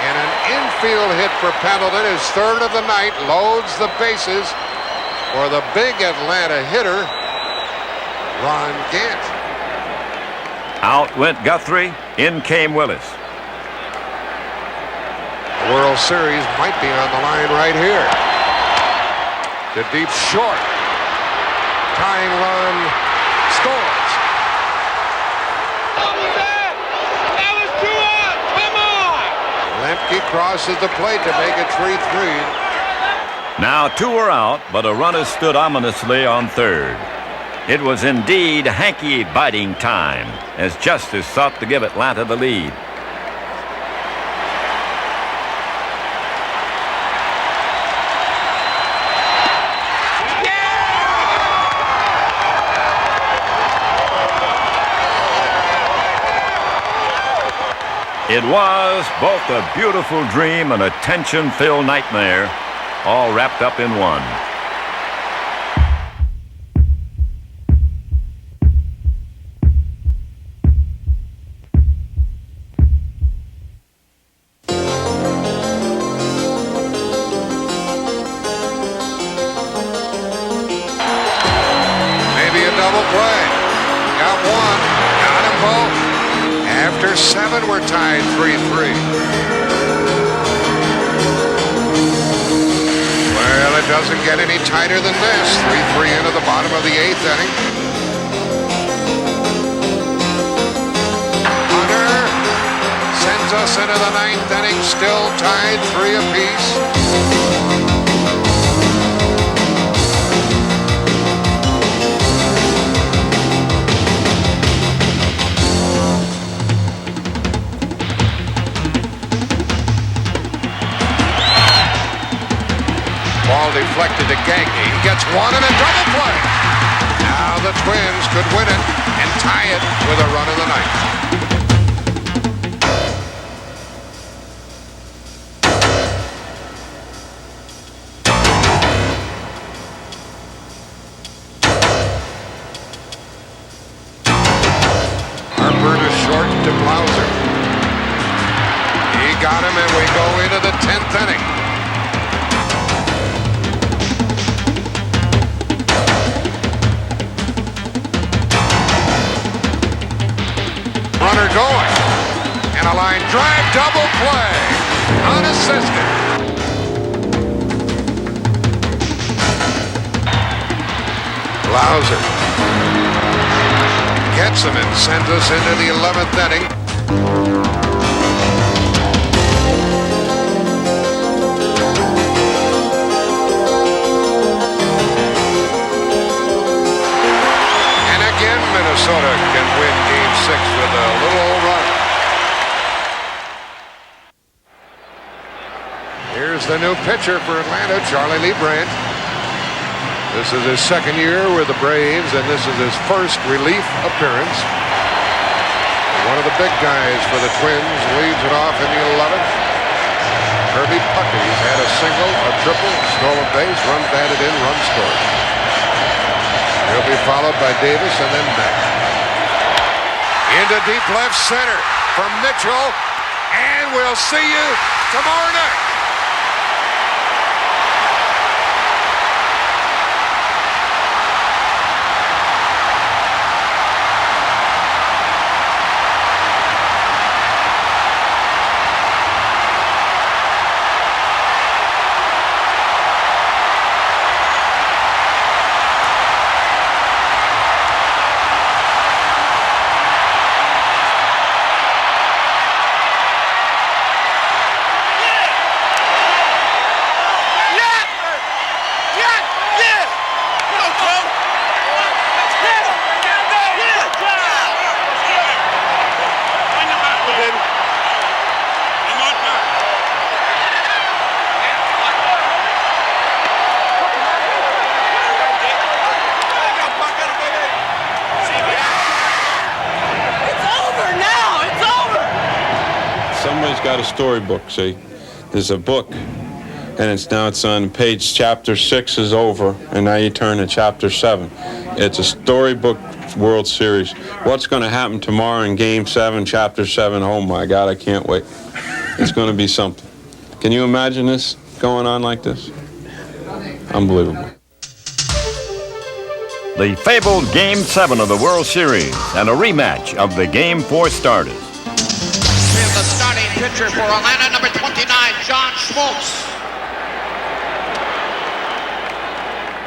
And an infield hit for Pendleton, his 3rd of the night, loads the bases for the big Atlanta hitter, Ron Gant. Out went Guthrie. In came Willis. The World Series might be on the line right here. To deep short. Tying run scores. That was 2 out. Come on. Lemke crosses the plate to make it 3-3. Now 2 are out, but a runner stood ominously on third. It was indeed hanky-biting time as Justice sought to give Atlanta the lead. It was both a beautiful dream and a tension-filled nightmare, all wrapped up in one. Maybe a double play. Got one. Got them both. After 7, we're tied 3-3. Well, it doesn't get any tighter than this. 3-3 into the bottom of the 8th inning. Hunter sends us into the 9th inning, still tied 3 apiece. Ball deflected to Gagne. He gets one and a double play. Now the Twins could win it and tie it with a run in the 9th. Harper to short to Blauser. He got him, and we go into the 10th inning. Runner going. And a line drive, double play. Unassisted. Blauser gets him and sends us into the 11th inning. And again, Minnesota can win Game 6 with a little old run. Here's the new pitcher for Atlanta, Charlie Leibrandt. This is his 2nd year with the Braves, and this is his 1st relief appearance. One of the big guys for the Twins leads it off in the 11th. Kirby Puckett, he's had a single, a triple, stolen base, run batted in, run scored. He'll be followed by Davis and then Mack. Into deep left center for Mitchell, and we'll see you tomorrow night. got a storybook, see? There's a book, and it's on page chapter 6 is over, and now you turn to chapter 7. It's a storybook World Series. What's going to happen tomorrow in Game 7, Chapter 7? Oh, my God, I can't wait. It's going to be something. Can you imagine this going on like this? Unbelievable. The fabled Game 7 of the World Series and a rematch of the Game 4 starters. Here's the starting pitcher for Atlanta, number 29, John Schmaltz.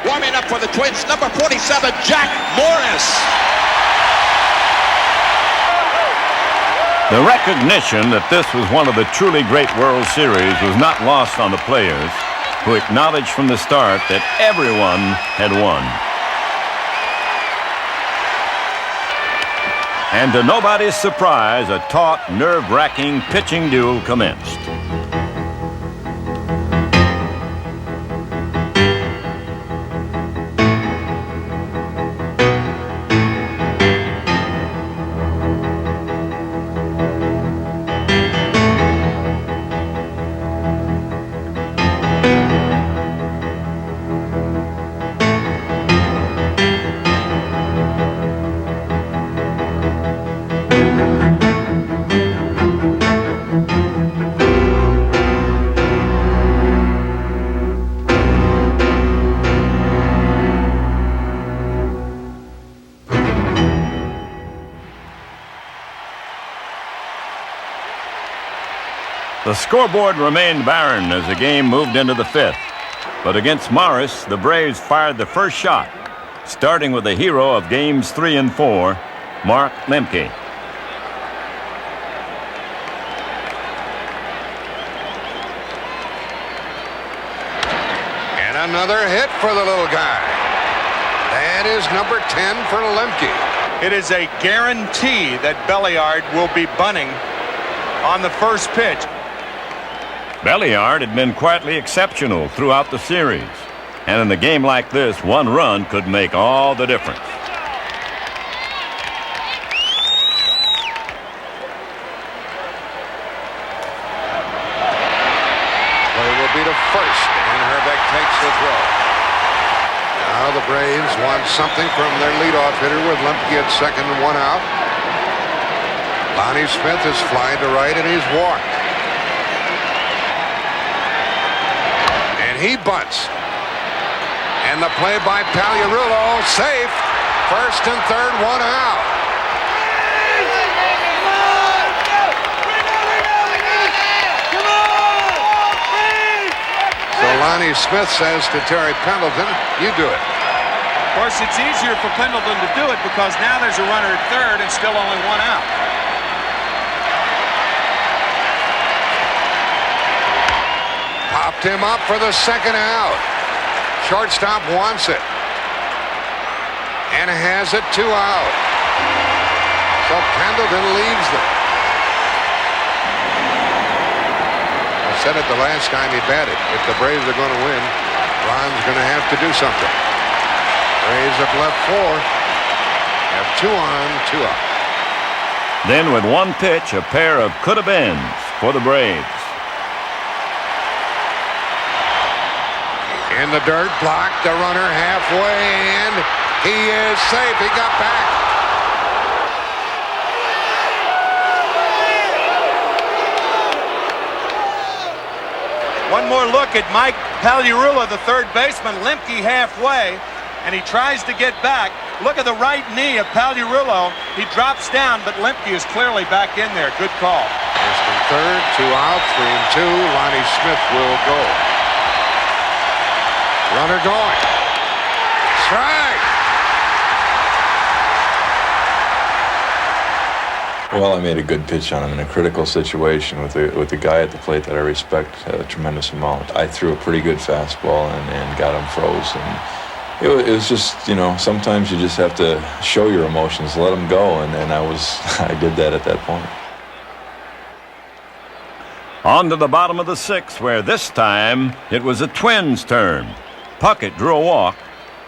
Warming up for the Twins, number 47, Jack Morris. The recognition that this was one of the truly great World Series was not lost on the players, who acknowledged from the start that everyone had won. And to nobody's surprise, a taut, nerve-wracking pitching duel commenced. The scoreboard remained barren as the game moved into the 5th. But against Morris, the Braves fired the first shot, starting with the hero of Games 3 and 4, Mark Lemke. And another hit for the little guy. That is number 10 for Lemke. It is a guarantee that Belliard will be bunting on the first pitch. Belliard had been quietly exceptional throughout the series. And in a game like this, one run could make all the difference. Play will be to first, and Herbeck takes the throw. Now the Braves want something from their leadoff hitter with Lemke at second and one out. Lonnie Smith is flying to right, and he's walked. He bunts. And the play by Pagliarulo, safe. First and third, one out. So Lonnie Smith says to Terry Pendleton, you do it. Of course, it's easier for Pendleton to do it because now there's a runner at third and still only one out. Popped him up for the second out. Shortstop wants it. And has it 2 out. So Pendleton leaves them. I said it the last time he batted. If the Braves are going to win, Ron's going to have to do something. Braves have left 4. Have 2 on, 2 out. Then with one pitch, a pair of could-have-beens for the Braves. In the dirt, blocked, the runner halfway, and he is safe. He got back. One more look at Mike Pagliarulo, the third baseman. Lemke halfway, and he tries to get back. Look at the right knee of Pagliarulo. He drops down, but Lemke is clearly back in there. Good call. First and third, 2 out, 3 and 2. Lonnie Smith will go. Runner going. Strike. Well, I made a good pitch on him in a critical situation with a guy at the plate that I respect a tremendous amount. I threw a pretty good fastball and got him froze. And it was just, you know, sometimes you just have to show your emotions, let them go, and I did that at that point. On to the bottom of the 6th, where this time it was the Twins' turn. Puckett drew a walk,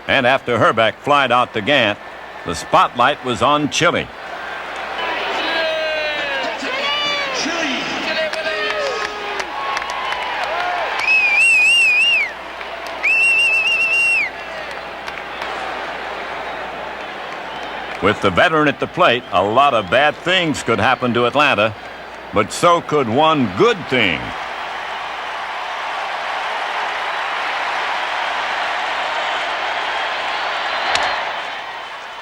and after Herbeck flied out to Gant, the spotlight was on Chile. With the veteran at the plate, a lot of bad things could happen to Atlanta, but so could one good thing.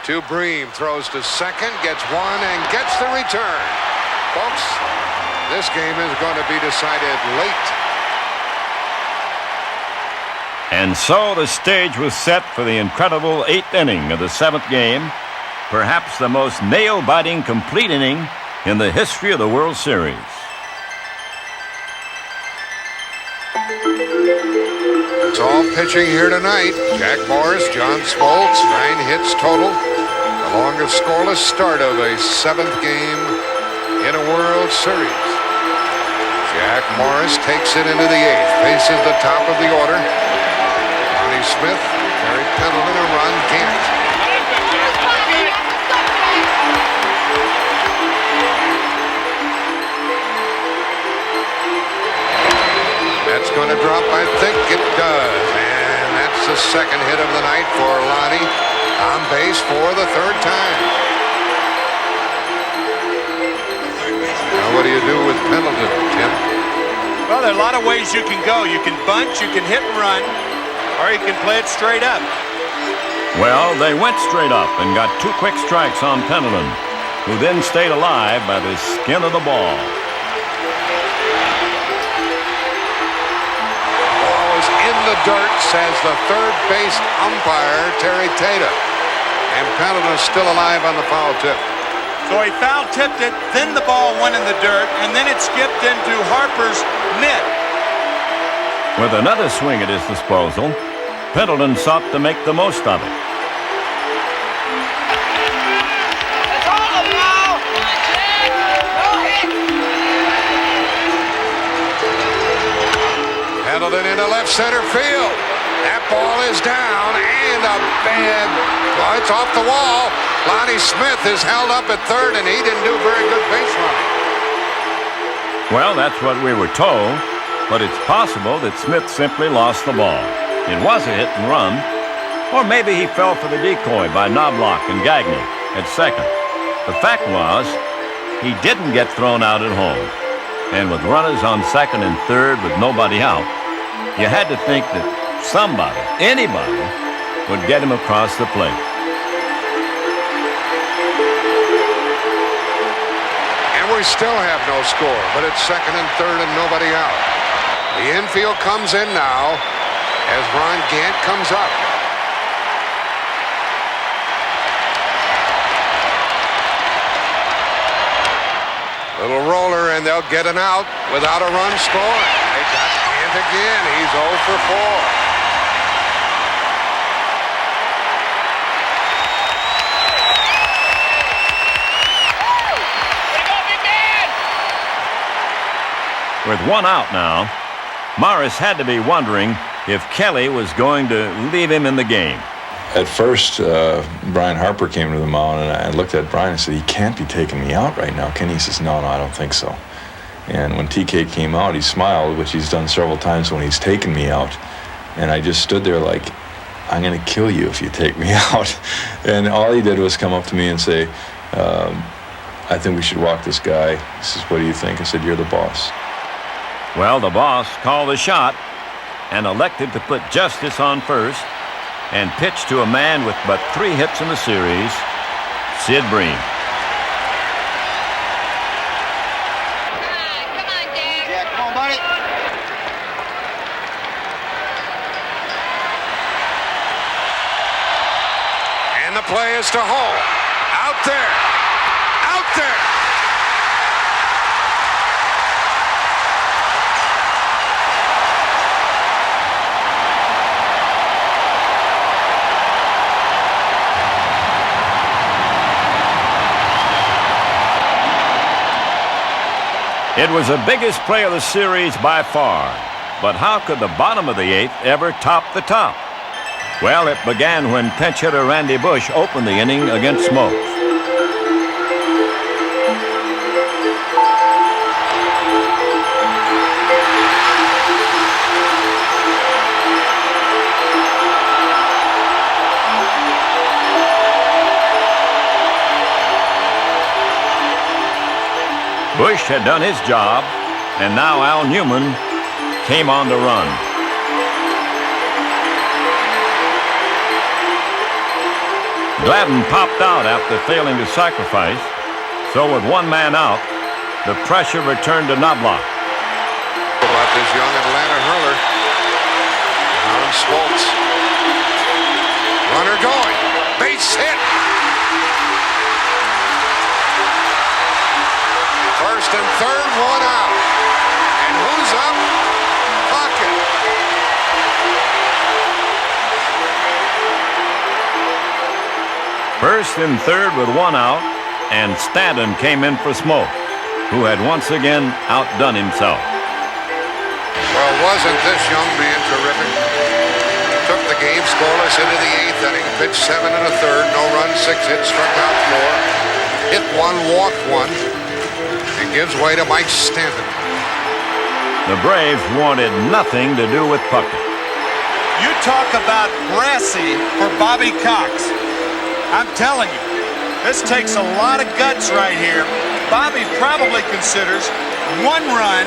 To Bream, throws to second, gets one, and gets the return. Folks, this game is going to be decided late. And so the stage was set for the incredible 8th inning of the 7th game, perhaps the most nail-biting complete inning in the history of the World Series. It's all pitching here tonight. Jack Morris, John Smoltz, 9 hits total. The longest scoreless start of a 7th game in a World Series. Jack Morris takes it into the 8th, faces the top of the order. Ronnie Smith, Terry Pendleton, and Ron Gant. That's going to drop, I think it does. And that's the second hit of the night for Lonnie. On base for the 3rd time. Now what do you do with Pendleton, Tim? Well, there are a lot of ways you can go. You can bunt, you can hit and run, or you can play it straight up. Well, they went straight up and got 2 quick strikes on Pendleton, who then stayed alive by the skin of the ball. In the dirt, says the third base umpire, Terry Tatum. And Pendleton's still alive on the foul tip. So he foul tipped it, then the ball went in the dirt, and then it skipped into Harper's mitt. With another swing at his disposal, Pendleton sought to make the most of it. Pendleton into left center field. That ball is down, and a bad, well, it's off the wall. Lonnie Smith is held up at third, and he didn't do very good base running. Well, that's what we were told, but it's possible that Smith simply lost the ball. It was a hit and run, or maybe he fell for the decoy by Knobloch and Gagne at second. The fact was, he didn't get thrown out at home. And with runners on second and third with nobody out, you had to think that somebody, anybody, would get him across the plate. And we still have no score, but it's second and third and nobody out. The infield comes in now as Ron Gant comes up. Little roller, and they'll get an out without a run scored. They got Gant again. He's 0 for 4. With 1 out now, Morris had to be wondering if Kelly was going to leave him in the game. At first, Brian Harper came to the mound, and I looked at Brian and said, "He can't be taking me out right now, can he?" He says, no, I don't think so. And when TK came out, he smiled, which he's done several times when he's taken me out. And I just stood there like, I'm going to kill you if you take me out. And all he did was come up to me and say, I think we should walk this guy. He says, what do you think? I said, you're the boss. Well, the boss called the shot and elected to put Justice on first and pitch to a man with but 3 hits in the series, Sid Bream. Come on, buddy. And the play is to Hall. Out there. Out there. It was the biggest play of the series by far, but how could the bottom of the 8th ever top the top? Well, it began when pinch hitter Randy Bush opened the inning against Smokes. Bush had done his job, and now Al Newman came on to run. Gladden popped out after failing to sacrifice, so with one man out, the pressure returned to Knobloch. About this young Atlanta hurler, Alan Schwartz. Runner going, base hit. First and third, one out. And who's up? Puckett. First and third with one out, and Stanton came in for Smoke, who had once again outdone himself. Well, wasn't this young man terrific? Took the game scoreless into the eighth inning, pitched 7 1/3, no runs, 6 hits, struck out 4, hit 1, walked 1, and gives way to Mike Stanton. The Braves wanted nothing to do with Puckett. You talk about brassy for Bobby Cox. I'm telling you, this takes a lot of guts right here. Bobby probably considers one run,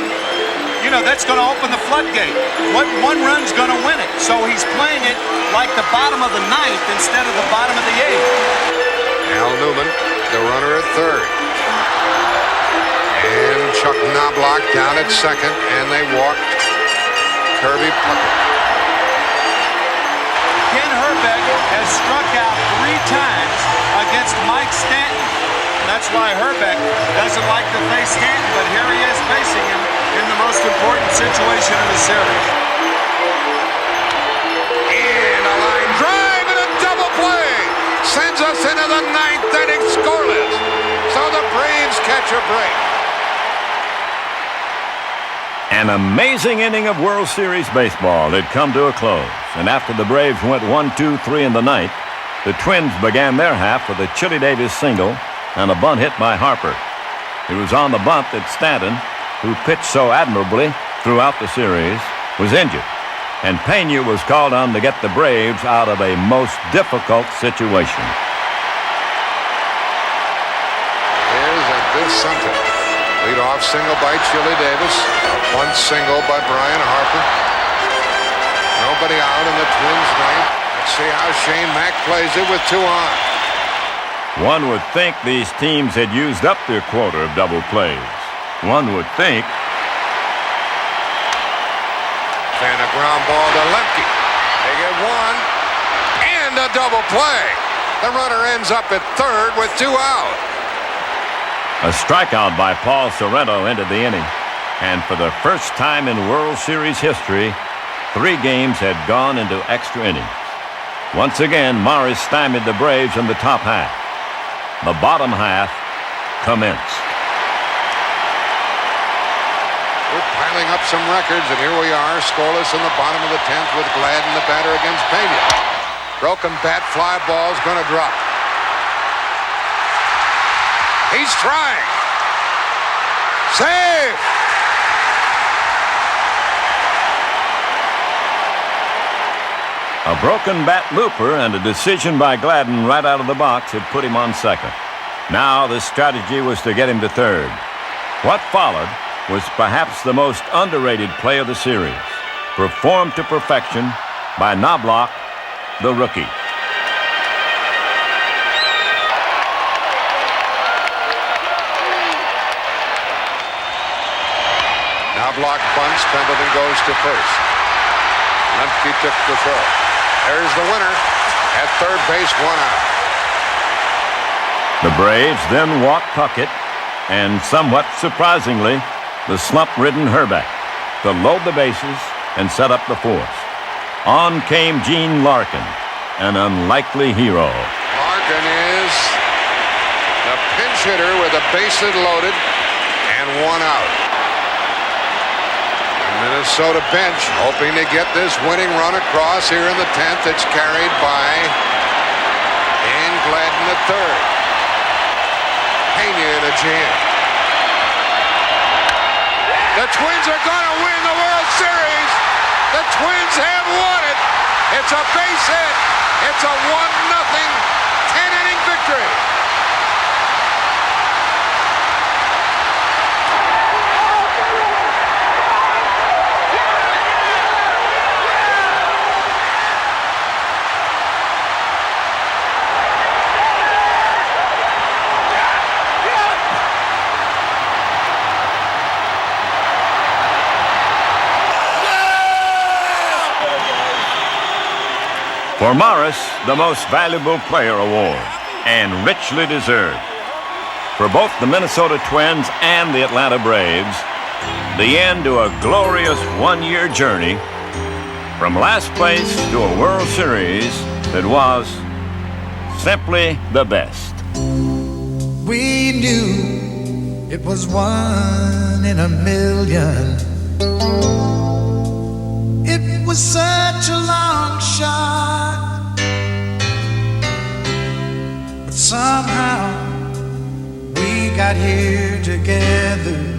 you know, that's going to open the floodgate. What one run's going to win it. So he's playing it like the bottom of the ninth instead of the bottom of the eighth. Al Newman, the runner at third. And Chuck Knobloch down at second, and they walked Kirby Puckett. Ken Herbeck has struck out 3 times against Mike Stanton. That's why Herbeck doesn't like to face Stanton, but here he is facing him in the most important situation of the series. And a line drive and a double play sends us into the ninth inning scoreless. So the Braves catch a break. An amazing inning of World Series baseball had come to a close, and after the Braves went 1-2-3 in the ninth, the Twins began their half with a Chili Davis single and a bunt hit by Harper. It was on the bunt that Stanton, who pitched so admirably throughout the series, was injured, and Pena was called on to get the Braves out of a most difficult situation. Here's a good something. Lead-off single by Chili Davis. A bunt single by Brian Harper. Nobody out in the Twins' ninth. Let's see how Shane Mack plays it with 2 on. One would think these teams had used up their quota of double plays. One would think. And a ground ball to Lemke. They get 1 and a double play. The runner ends up at third with 2 out. A strikeout by Paul Sorrento ended the inning. And for the first time in World Series history, 3 games had gone into extra innings. Once again, Morris stymied the Braves in the top half. The bottom half commenced. We're piling up some records, and here we are, scoreless in the bottom of the 10th with Gladden, the batter, against Pena. Broken bat, fly ball's going to drop. He's trying. Save! A broken bat looper and a decision by Gladden right out of the box had put him on second. Now the strategy was to get him to third. What followed was perhaps the most underrated play of the series, performed to perfection by Knobloch, the rookie. Knobloch bunts, Pendleton goes to first. Lemke took the throw. There's the winner at third base, 1 out. The Braves then walked Puckett and, somewhat surprisingly, the slump-ridden Herbeck to load the bases and set up the fourth. On came Gene Larkin, an unlikely hero. Larkin is the pinch hitter with the bases loaded and 1 out. Minnesota bench hoping to get this winning run across here in the 10th. It's carried by Dan Gladden at third. Pena in a jam. The Twins are going to win the World Series. The Twins have won it. It's a base hit. It's a 1-0 10-inning victory. For Morris, the Most Valuable Player award, and richly deserved. For both the Minnesota Twins and the Atlanta Braves, the end to a glorious one-year journey from last place to a World Series that was simply the best. We knew it was 1 in a million. It was such a long shot, but somehow we got here together.